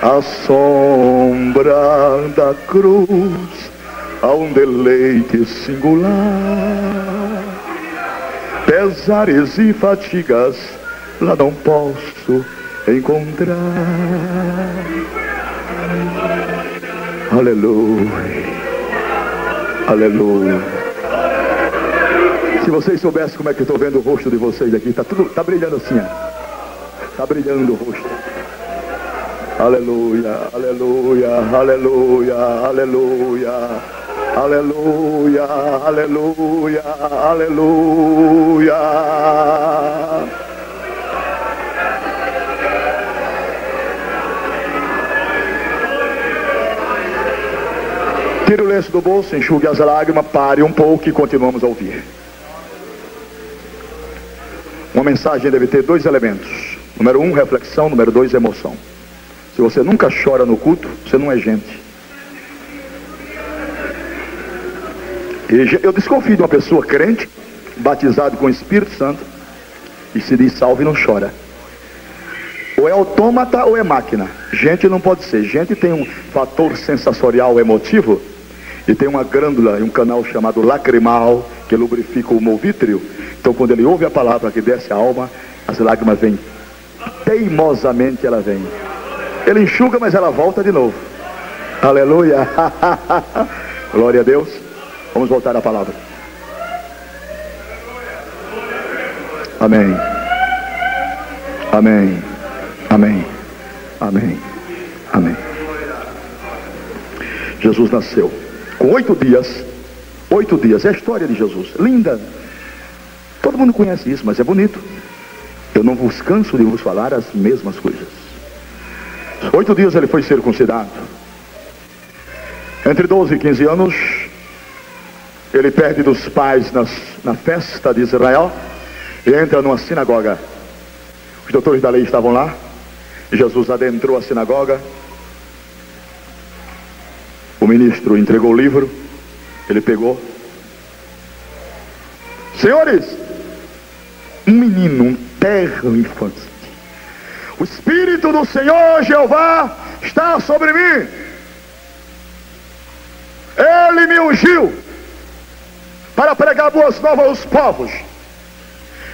A sombra da cruz, há um deleite singular. Pesares e fatigas lá não posso encontrar. Aleluia. Aleluia. Se vocês soubessem como é que eu estou vendo o rosto de vocês aqui, tá brilhando assim, ó. Tá brilhando o rosto. Aleluia, aleluia, aleluia, aleluia, aleluia, aleluia, aleluia. Tire o lenço do bolso, enxugue as lágrimas, pare um pouco e continuamos a ouvir. Uma mensagem deve ter 2 elementos. Número 1, reflexão. Número 2, emoção. Se você nunca chora no culto, você não é gente. E eu desconfio de uma pessoa crente, batizado com o Espírito Santo, e se diz salvo e não chora. Ou é autômata ou é máquina. Gente não pode ser. Gente tem um fator sensorial emotivo, e tem uma glândula e um canal chamado lacrimal, que lubrifica o movítreo. Então quando ele ouve a palavra que desce a alma, as lágrimas vêm. Teimosamente ela vem. Ele enxuga, mas ela volta de novo. Aleluia. Glória a Deus. Vamos voltar à palavra. Amém. Amém. Amém. Amém. Amém. Jesus nasceu com 8 dias. 8 dias. É a história de Jesus. Linda. Todo mundo conhece isso, mas é bonito. Eu não vos canso de vos falar as mesmas coisas. 8 dias ele foi circuncidado. Entre 12 e 15 anos, ele perde dos pais na festa de Israel e entra numa sinagoga. Os doutores da lei estavam lá. Jesus adentrou a sinagoga. O ministro entregou o livro. Ele pegou. Senhores, um menino, um terno infante. O Espírito do Senhor Jeová está sobre mim. Ele me ungiu para pregar boas novas aos povos.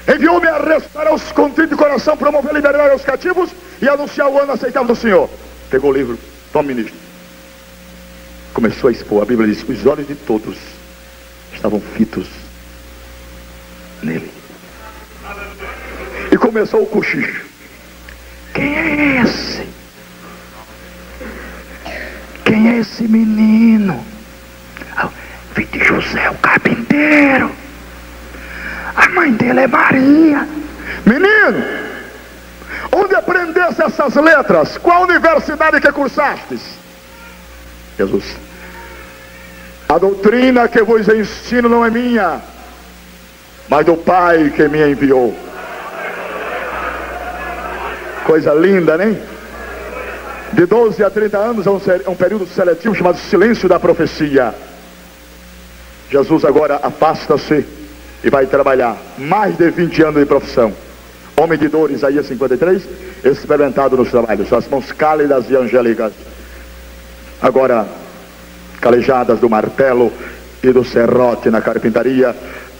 Enviou-me a restaurar os contritos de coração, promover a liberdade aos cativos e anunciar o ano aceitável do Senhor. Pegou o livro, toma, ministro. Começou a expor. A Bíblia diz: os olhos de todos estavam fitos nele. E começou o cochicho. Quem é esse? Quem é esse menino? Filho de José, o carpinteiro. A mãe dele é Maria. Menino, onde aprendeste essas letras? Qual universidade que cursastes? Jesus: a doutrina que vos ensino não é minha, mas do Pai que me enviou. Coisa linda, né? De 12 a 30 anos é um período seletivo chamado silêncio da profecia. Jesus agora afasta-se e vai trabalhar. Mais de 20 anos de profissão. Homem de dor, Isaías 53, experimentado nos trabalhos. Suas mãos cálidas e angélicas, agora calejadas do martelo e do serrote na carpintaria,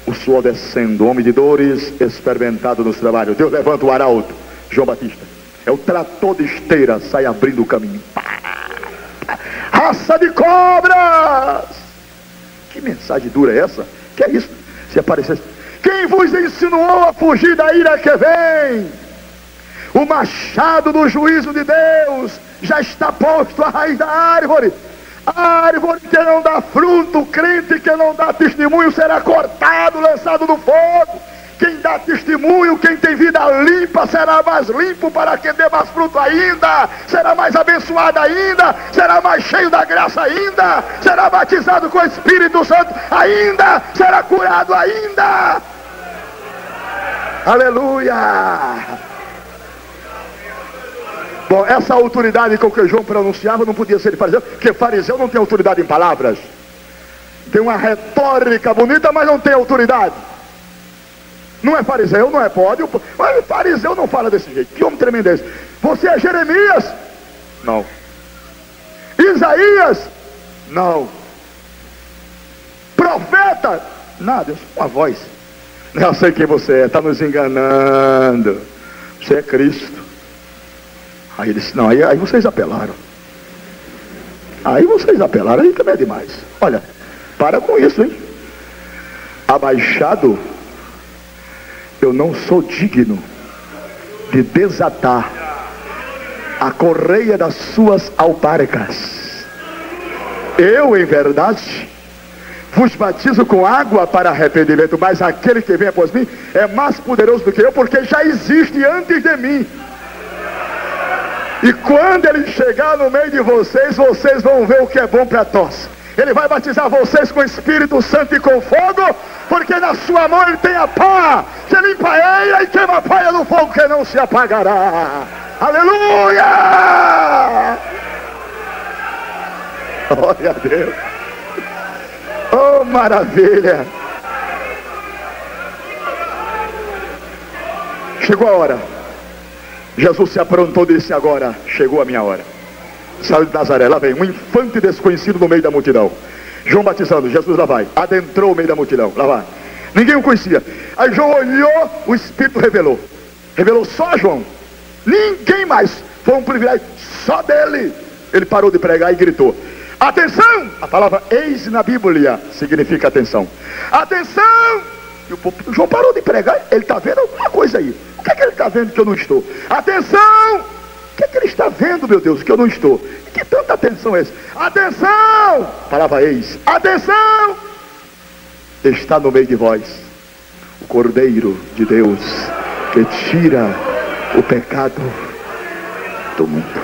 o suor descendo. Homem de dores, experimentado nos trabalhos. Deus levanta o arauto, João Batista. É o trator de esteira, sai abrindo o caminho. Raça de cobras! Que mensagem dura é essa? Que é isso? Se aparecesse: quem vos ensinou a fugir da ira que vem? O machado do juízo de Deus já está posto à raiz da árvore. A árvore que não dá fruto, o crente que não dá testemunho será cortado, lançado no fogo. Quem dá dá testemunho, quem tem vida limpa será mais limpo para que dê mais fruto ainda, será mais abençoado ainda, será mais cheio da graça ainda, será batizado com o Espírito Santo ainda, será curado ainda. Aleluia! Bom, essa autoridade com que João pronunciava não podia ser de fariseu, porque fariseu não tem autoridade em palavras. Tem uma retórica bonita, mas não tem autoridade. Não é fariseu, não é pódio. Mas fariseu não fala desse jeito. Que homem tremendo é esse? Você é Jeremias? Não. Isaías? Não. Profeta? Nada, eu sou uma voz. Eu sei quem você é, está nos enganando. Você é Cristo. Aí ele disse, não, aí vocês apelaram. Aí também é demais. Olha, para com isso, hein? Abaixado, eu não sou digno de desatar a correia das suas alparcas. Eu, em verdade, vos batizo com água para arrependimento, mas aquele que vem após mim é mais poderoso do que eu, porque já existe antes de mim. E quando ele chegar no meio de vocês, vocês vão ver o que é bom para tosse. Ele vai batizar vocês com o Espírito Santo e com fogo, porque na sua mão ele tem a pá, que limpa a eira e queima a palha no fogo que não se apagará. Aleluia! Glória a Deus. Oh, maravilha! Chegou a hora. Jesus se aprontou e disse, agora chegou a minha hora. Saiu de Nazaré, lá vem um infante desconhecido no meio da multidão. João batizando, Jesus lá vai, adentrou o meio da multidão, lá vai. Ninguém o conhecia. Aí João olhou, o Espírito revelou. Revelou só a João. Ninguém mais. Foi um privilégio só dele. Ele parou de pregar e gritou, atenção! A palavra eis na Bíblia significa atenção. Atenção! E o João parou de pregar, ele está vendo alguma coisa aí. O que é que ele está vendo que eu não estou? Atenção! O que é que ele está vendo, meu Deus, que eu não estou? Que tanta atenção é essa? Atenção! Palavra eis. Atenção! Está no meio de vós o Cordeiro de Deus que tira o pecado do mundo.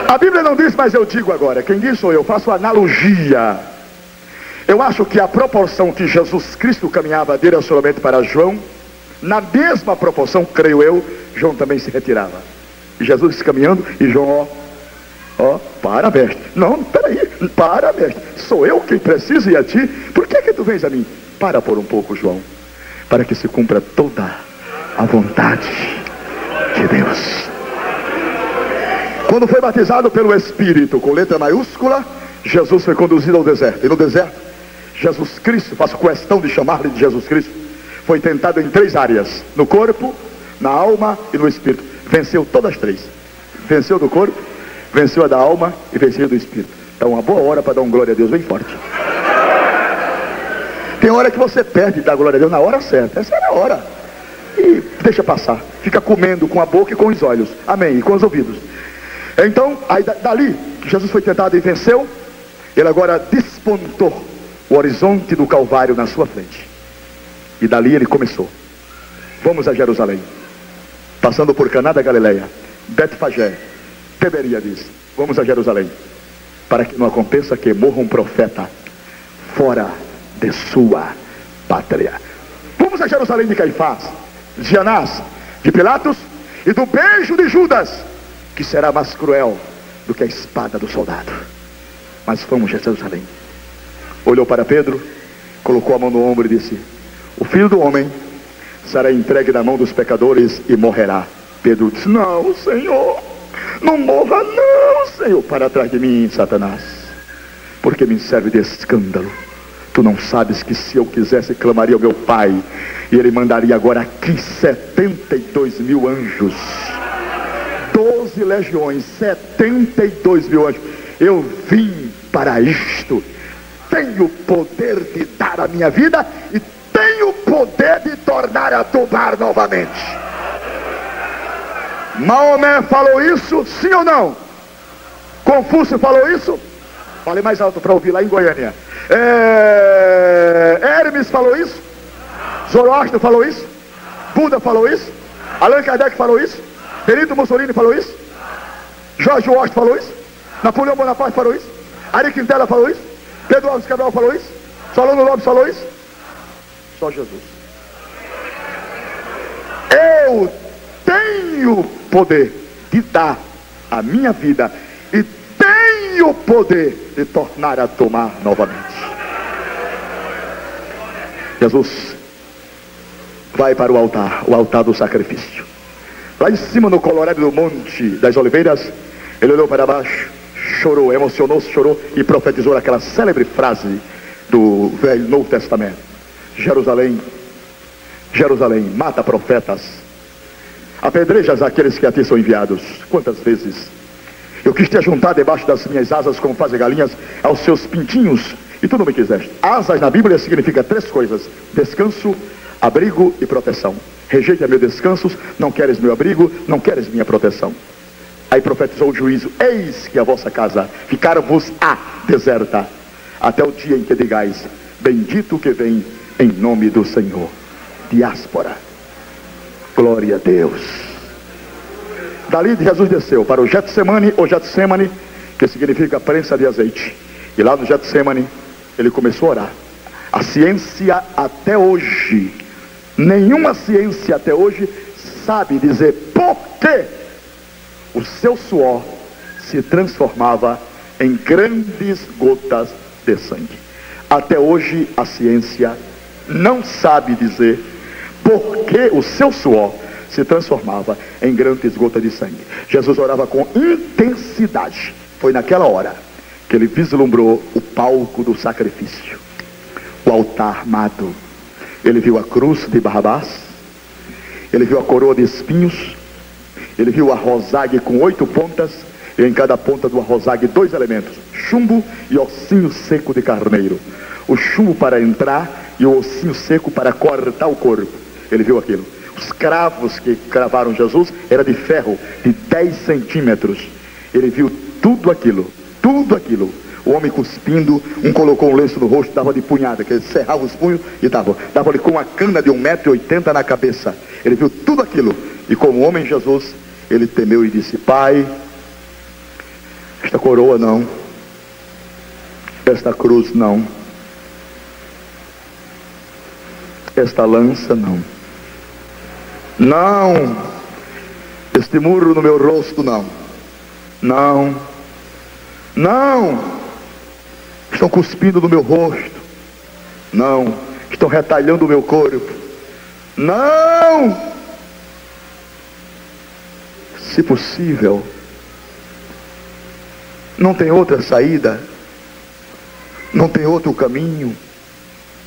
A Bíblia não diz, mas eu digo agora. Quem diz sou eu, faço analogia. Eu acho que a proporção que Jesus Cristo caminhava diretamente para João, na mesma proporção, creio eu, João também se retirava. E Jesus caminhando, e João, para, mestre. Não, peraí, para, mestre. Sou eu quem preciso ir a ti. Por que tu vens a mim? Para por um pouco, João, para que se cumpra toda a vontade de Deus. Quando foi batizado pelo Espírito, com letra maiúscula, Jesus foi conduzido ao deserto. E no deserto, Jesus Cristo, faço questão de chamar-lhe de Jesus Cristo, foi tentado em 3 áreas: no corpo, na alma e no espírito. Venceu todas as 3. Venceu do corpo, venceu a da alma e venceu do espírito. Então uma boa hora para dar um glória a Deus bem forte. Tem hora que você perde dar glória a Deus na hora certa. Essa era a hora. E deixa passar. Fica comendo com a boca e com os olhos. Amém. E com os ouvidos. Então, aí dali que Jesus foi tentado e venceu, ele agora despontou o horizonte do Calvário na sua frente. E dali ele começou. Vamos a Jerusalém. Passando por Caná da Galileia, Betfagé, Tiberíades. Vamos a Jerusalém, para que não aconteça que morra um profeta fora de sua pátria. Vamos a Jerusalém de Caifás, de Anás, de Pilatos e do beijo de Judas, que será mais cruel do que a espada do soldado. Mas fomos a Jerusalém. Olhou para Pedro, colocou a mão no ombro e disse: o Filho do Homem será entregue na mão dos pecadores e morrerá. Pedro disse: não, Senhor, não morra não, Senhor. Para trás de mim, Satanás, porque me serve de escândalo. Tu não sabes que se eu quisesse clamaria ao meu Pai, e ele mandaria agora aqui 72 mil anjos, 12 legiões, 72 mil anjos. Eu vim para isto. Tenho poder de dar a minha vida e tenho poder de tornar a tomar novamente. Maomé falou isso, sim ou não? Confúcio falou isso? Fale mais alto para ouvir lá em Goiânia. Hermes falou isso? Zoroastro falou isso? Buda falou isso? Allan Kardec falou isso? Benito Mussolini falou isso? George Washington falou isso? Napoleão Bonaparte falou isso? Ari Quintela falou isso? Pedro Alves Cabral falou isso? Solano Lopes falou isso? Só Jesus. Eu tenho poder de dar a minha vida e tenho poder de tornar a tomar novamente. Jesus vai para o altar do sacrifício. Lá em cima no Colorado do Monte das Oliveiras, ele olhou para baixo, chorou, emocionou-se, chorou e profetizou aquela célebre frase do Velho Novo Testamento: Jerusalém, Jerusalém, mata profetas, apedrejas aqueles que a ti são enviados. Quantas vezes eu quis te ajuntar debaixo das minhas asas, como fazem galinhas aos seus pintinhos, e tu não me quiseste. Asas na Bíblia significa 3 coisas: descanso, abrigo e proteção. Rejeita meu descanso, não queres meu abrigo, não queres minha proteção. Aí profetizou o juízo: eis que a vossa casa ficar-vos-á deserta, até o dia em que digais: bendito que vem em nome do Senhor. Diáspora. Glória a Deus. Dali Jesus desceu para o Getsemane, ou Getsemane, que significa prensa de azeite. E lá no Getsemane ele começou a orar. A ciência até hoje, nenhuma ciência até hoje sabe dizer por que o seu suor se transformava em grandes gotas de sangue. Até hoje a ciência não sabe dizer por que o seu suor se transformava em grandes gotas de sangue. Jesus orava com intensidade. Foi naquela hora que ele vislumbrou o palco do sacrifício, o altar armado. Ele viu a cruz de Barrabás, ele viu a coroa de espinhos, ele viu a rosague com 8 pontas, e em cada ponta do rosague 2 elementos: chumbo e ossinho seco de carneiro. O chumbo para entrar e o ossinho seco para cortar o corpo. Ele viu aquilo. Os cravos que cravaram Jesus era de ferro de 10 centímetros. Ele viu tudo aquilo, tudo aquilo. O homem cuspindo, um colocou um lenço no rosto, dava de punhada, que ele cerrava os punhos e dava-lhe com uma cana de 1,80 m na cabeça. Ele viu tudo aquilo, e como homem Jesus, ele temeu e disse: Pai, esta coroa não, esta cruz não, esta lança não, não, este murro no meu rosto não, não, não, estão cuspindo no meu rosto, não, estão retalhando o meu corpo, não. Se possível, não tem outra saída, não tem outro caminho,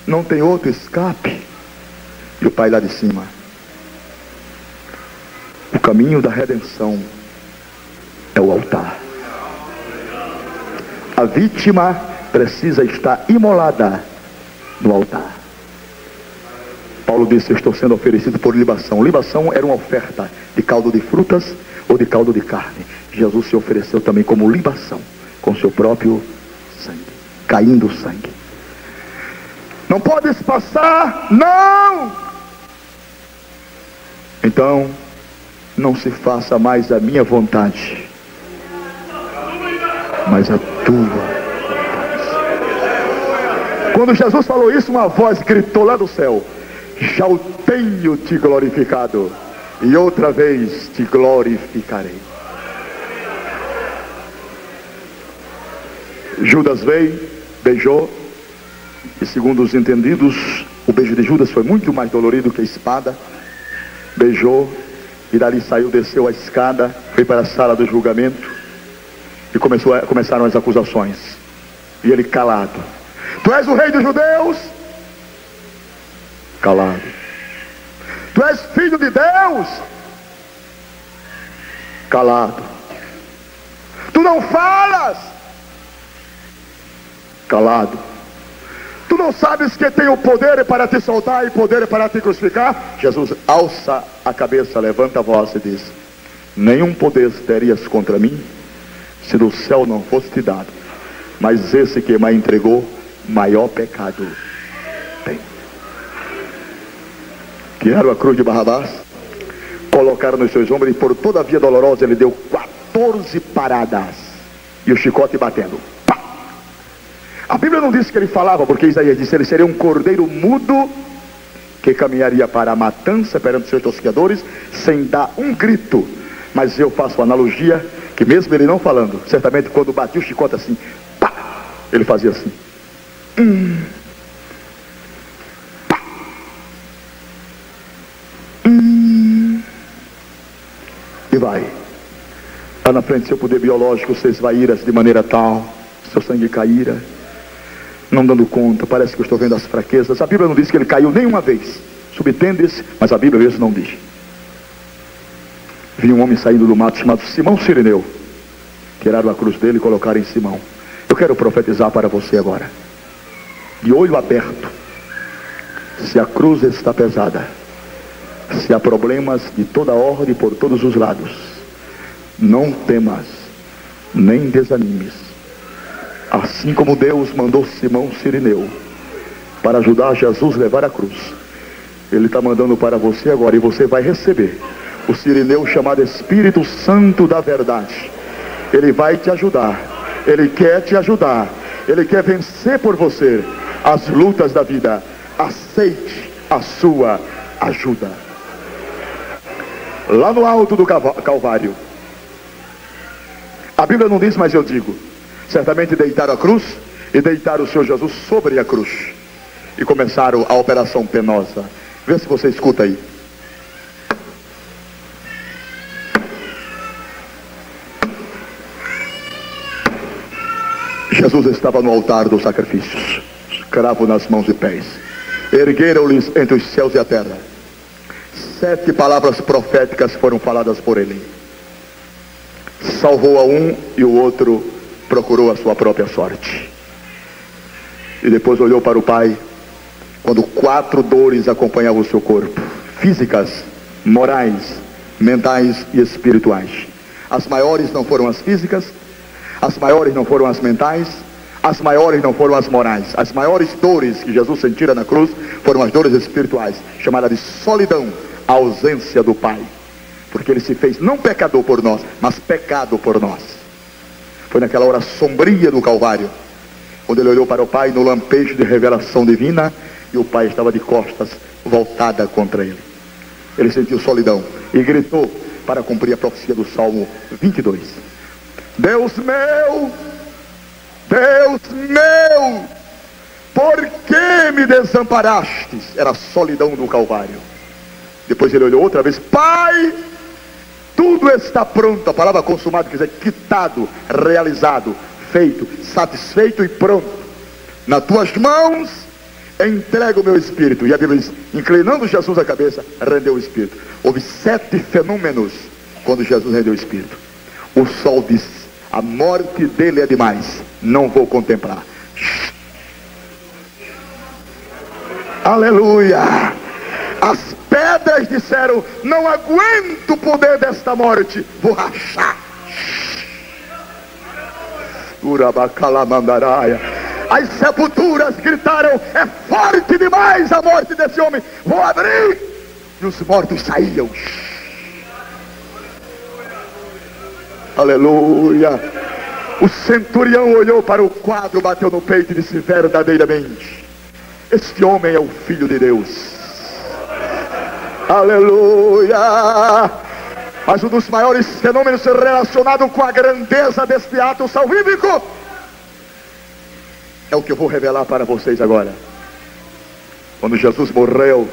não tem outro escape. E o Pai lá de cima: o caminho da redenção é o altar. A vítima precisa estar imolada no altar. Paulo disse: eu estou sendo oferecido por libação. Libação era uma oferta de caldo de frutas ou de caldo de carne. Jesus se ofereceu também como libação, com seu próprio sangue, caindo sangue. Não podes passar, não! Então, não se faça mais a minha vontade, mas a tua vontade. Quando Jesus falou isso, uma voz gritou lá do céu: já o tenho te glorificado, e outra vez te glorificarei. Judas veio, beijou, e segundo os entendidos, o beijo de Judas foi muito mais dolorido que a espada. Beijou, e dali saiu, desceu a escada, foi para a sala do julgamento, e começaram as acusações. E ele calado: tu és o rei dos judeus? Calado. Tu és filho de Deus? Calado. Tu não falas? Calado. Tu não sabes que tem o poder para te soltar e poder para te crucificar? Jesus alça a cabeça, levanta a voz e diz: nenhum poder terias contra mim, se do céu não fosse te dado. Mas esse que me entregou, maior pecado tem. Tiraram a cruz de Barrabás, colocaram nos seus ombros, e por toda a via dolorosa ele deu 14 paradas, e o chicote batendo. Pá! A Bíblia não disse que ele falava, porque Isaías disse: ele seria um cordeiro mudo, que caminharia para a matança perante seus tosqueadores, sem dar um grito. Mas eu faço analogia, que mesmo ele não falando, certamente quando batia o chicote assim, pá, ele fazia assim. Pá. E vai. Lá na frente, seu poder biológico se esvaíra de maneira tal, seu sangue caíra, não dando conta. Parece que eu estou vendo as fraquezas. A Bíblia não diz que ele caiu nenhuma vez, subtende-se, mas a Bíblia mesmo não diz. Vi um homem saindo do mato chamado Simão Cireneu. Tiraram a cruz dele e colocaram em Simão. Eu quero profetizar para você agora, de olho aberto. Se a cruz está pesada, se há problemas de toda ordem por todos os lados, não temas, nem desanimes. Assim como Deus mandou Simão Cireneu para ajudar Jesus a levar a cruz, Ele está mandando para você agora, e você vai receber o Cireneu chamado Espírito Santo da Verdade. Ele vai te ajudar, Ele quer te ajudar, Ele quer vencer por você as lutas da vida. Aceite a sua ajuda. Lá no alto do Calvário, a Bíblia não diz, mas eu digo, certamente deitaram a cruz e deitaram o Senhor Jesus sobre a cruz e começaram a operação penosa. Vê se você escuta aí. Jesus estava no altar dos sacrifícios, cravo nas mãos e pés. Ergueram-lhes entre os céus e a terra. 7 palavras proféticas foram faladas por ele. Salvou a um e o outro procurou a sua própria sorte. E depois olhou para o Pai, quando 4 dores acompanhavam o seu corpo: físicas, morais, mentais e espirituais. As maiores não foram as físicas, as maiores não foram as mentais, as maiores não foram as morais. As maiores dores que Jesus sentira na cruz foram as dores espirituais, chamadas de solidão, a ausência do Pai. Porque ele se fez não pecador por nós, mas pecado por nós. Foi naquela hora sombria do Calvário, quando ele olhou para o Pai no lampejo de revelação divina, e o Pai estava de costas voltada contra ele. Ele sentiu solidão e gritou para cumprir a profecia do Salmo 22. Deus meu, por que me desamparastes? Era a solidão do Calvário. Depois ele olhou outra vez: Pai, tudo está pronto. A palavra consumado quer dizer quitado, realizado, feito, satisfeito e pronto. Nas tuas mãos entrego o meu espírito. E a Bíblia diz: inclinando Jesus a cabeça, rendeu o espírito. Houve 7 fenômenos quando Jesus rendeu o espírito. O sol disse: a morte dele é demais, não vou contemplar. Aleluia! As pedras disseram: não aguento o poder desta morte, vou rachar. Urabacalamandaraya. As sepulturas gritaram: é forte demais a morte desse homem, vou abrir. E os mortos saíam. Aleluia. O centurião olhou para o quadro, bateu no peito e disse: verdadeiramente, este homem é o Filho de Deus. Aleluia. Mas um dos maiores fenômenos relacionado com a grandeza deste ato salvífico é o que eu vou revelar para vocês agora. Quando Jesus morreu,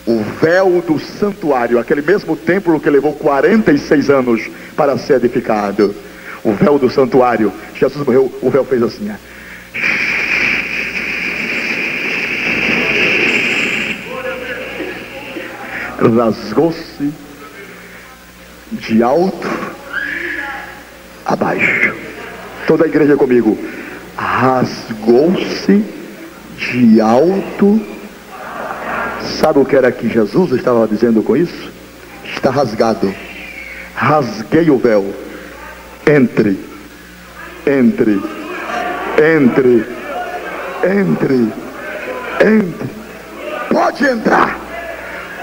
o véu do santuário, aquele mesmo templo que levou 46 anos para ser edificado, o véu do santuário, Jesus morreu, o véu fez assim, rasgou-se de alto a baixo. Toda a igreja comigo: rasgou-se de alto. Sabe o que era que Jesus estava dizendo com isso? Está rasgado. Rasguei o véu. Entre. Pode entrar.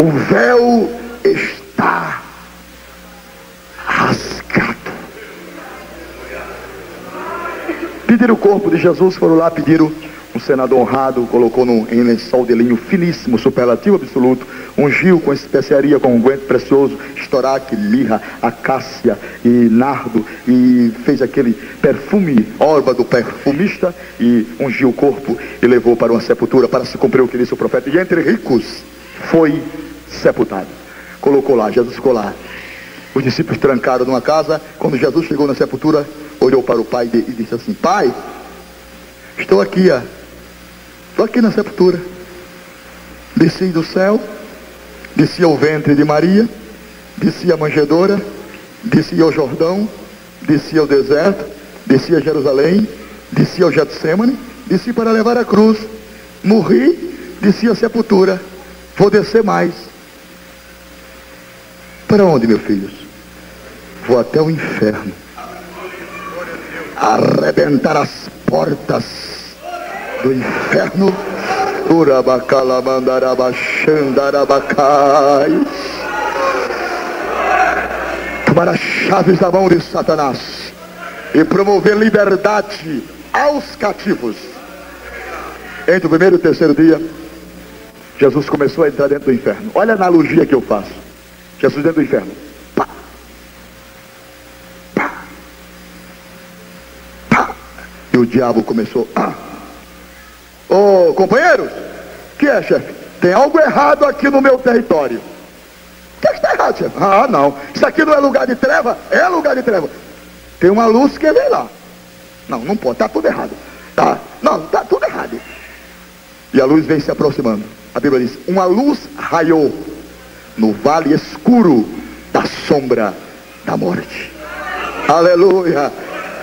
o véu está rasgado. Pediram o corpo de Jesus, foram lá, pediram. Um senador honrado colocou em lençol de linho finíssimo, superlativo absoluto, ungiu com especiaria, com unguento precioso, estoraque, mirra, acácia e nardo, e fez aquele perfume, orba do perfumista, e ungiu o corpo e levou para uma sepultura, para se cumprir o que disse o profeta. E entre ricos foi sepultado. Colocou lá, Jesus ficou lá. Os discípulos trancaram numa casa. Quando Jesus chegou na sepultura, olhou para o pai e disse assim: Pai, estou aqui, estou aqui na sepultura. Desci do céu, desci ao ventre de Maria, desci à manjedoura, desci ao Jordão, desci ao deserto, desci a Jerusalém, desci ao Getsêmani, desci para levar a cruz, morri, desci à sepultura, vou descer mais. Para onde, meus filhos? Vou até o inferno, arrebentar as portas do inferno, tomar as chaves da mão de Satanás e promover liberdade aos cativos. Entre o primeiro e o terceiro dia, Jesus começou a entrar dentro do inferno. Olha a analogia que eu faço. Jesus dentro do inferno. Pá, pá, pá. E o diabo começou Ô, companheiros, o que é, chefe? Tem algo errado aqui no meu território. O que está errado, chefe? Ah, não, isso aqui não é lugar de treva? É lugar de treva. Tem uma luz que vem lá. Não pode, está tudo errado. Está tudo errado. E a luz vem se aproximando. A Bíblia diz: uma luz raiou no vale escuro da sombra da morte. Aleluia.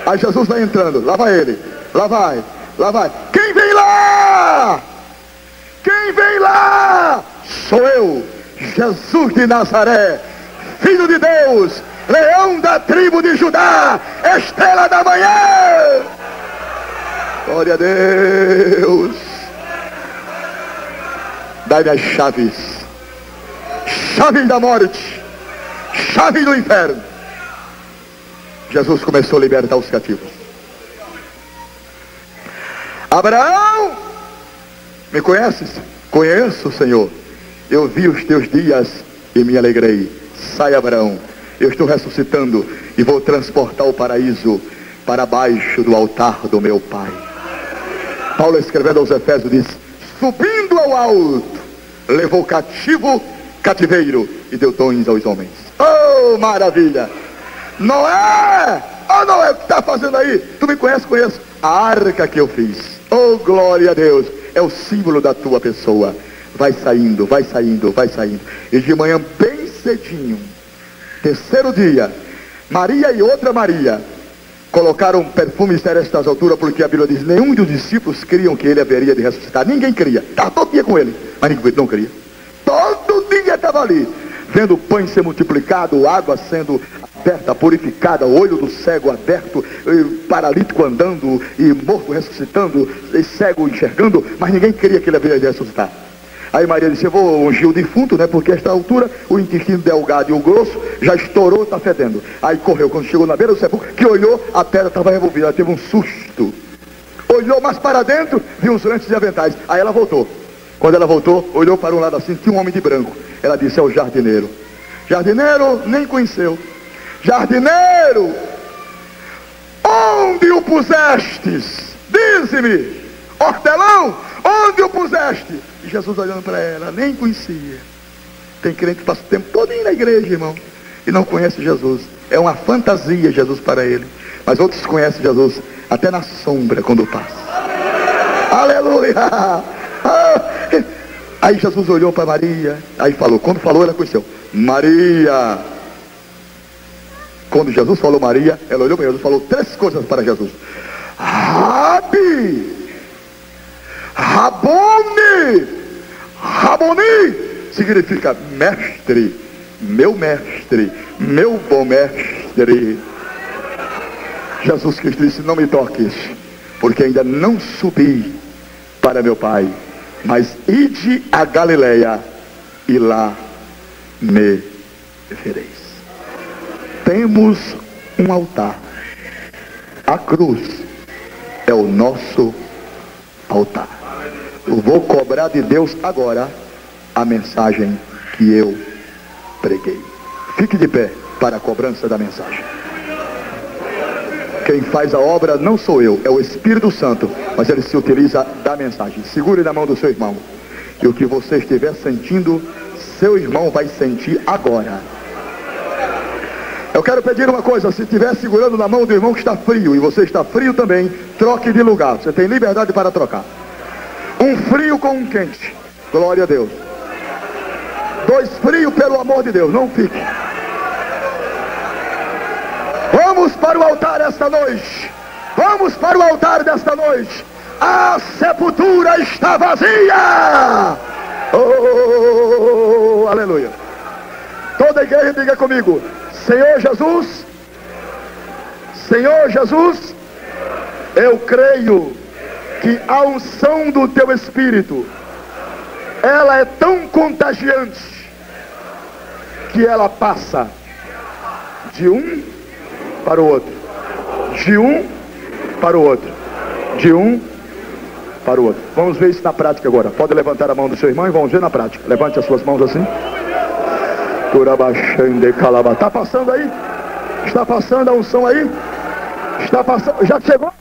Aí Jesus vai entrando, lá vai ele, lá vai. Quem vem lá? Quem vem lá? Sou eu, Jesus de Nazaré, Filho de Deus, Leão da tribo de Judá, Estrela da manhã. Glória a Deus. Dai-me as chaves da morte, chaves do inferno. Jesus começou a libertar os cativos. Abraão, me conheces? Conheço, Senhor. Eu vi os teus dias e me alegrei. Sai, Abraão, eu estou ressuscitando e vou transportar o paraíso para baixo do altar do meu Pai. Paulo, escrevendo aos Efésios, diz: subindo ao alto, levou cativeiro e deu dons aos homens. Oh, maravilha! Noé! Oh, Noé, o que está fazendo aí? Tu me conhece? Conheço. A arca que eu fiz. Oh, glória a Deus. É o símbolo da tua pessoa. Vai saindo. E de manhã bem cedinho, terceiro dia, Maria e outra Maria colocaram perfume a estas alturas, porque a Bíblia diz: nenhum dos discípulos criam que ele haveria de ressuscitar. Ninguém cria. Estava todo dia com ele, mas ninguém não cria. Todo dia estava ali, vendo o pão ser multiplicado, água sendo aberta, purificada, o olho do cego aberto, paralítico andando, e morto ressuscitando, e cego enxergando, mas ninguém queria que ele haveria de ressuscitar. Aí Maria disse: eu vou ungir o defunto, né? Porque a esta altura o intestino delgado e o grosso já estourou, está fedendo. Aí correu, quando chegou na beira do sepulcro, que olhou, a pedra estava revolvida. Ela teve um susto, olhou mais para dentro, viu os lenços e aventais. Aí ela voltou. Quando ela voltou, olhou para um lado assim, tinha um homem de branco. Ela disse: é o jardineiro. Jardineiro nem conheceu. Jardineiro, onde o pusestes? Dize-me. Hortelão, onde o puseste? E Jesus olhando para ela, nem conhecia. Tem crente que passa o tempo todo na igreja, irmão, e não conhece Jesus. É uma fantasia Jesus para ele. Mas outros conhecem Jesus até na sombra quando passa. Aleluia. Aí Jesus olhou para Maria, aí falou. Quando falou, ela conheceu. Maria. Quando Jesus falou Maria, ela olhou para Jesus e falou três coisas para Jesus: Rabi, Rabone, Raboni, significa mestre, meu bom mestre. Jesus Cristo disse: não me toques, porque ainda não subi para meu Pai, mas ide a Galileia e lá me vereis. Temos um altar. A cruz é o nosso altar. Eu vou cobrar de Deus agora a mensagem que eu preguei. Fique de pé para a cobrança da mensagem. Quem faz a obra não sou eu, é o Espírito Santo, mas ele se utiliza da mensagem. Segure na mão do seu irmão, e o que você estiver sentindo, seu irmão vai sentir agora. Eu quero pedir uma coisa: se estiver segurando na mão do irmão que está frio, e você está frio também, troque de lugar. Você tem liberdade para trocar. Um frio com um quente. Glória a Deus. Dois frios, pelo amor de Deus, não fique. Vamos para o altar esta noite. Vamos para o altar desta noite. A sepultura está vazia. Oh, aleluia. Toda a igreja diga comigo: Senhor Jesus, Senhor Jesus, eu creio que a unção do teu Espírito, ela é tão contagiante que ela passa de um para o outro, de um para o outro, de um para o outro. Vamos ver isso na prática agora. Pode levantar a mão do seu irmão e vamos ver na prática. Levante as suas mãos assim. Está passando aí? Está passando a unção aí? Está passando? Já chegou?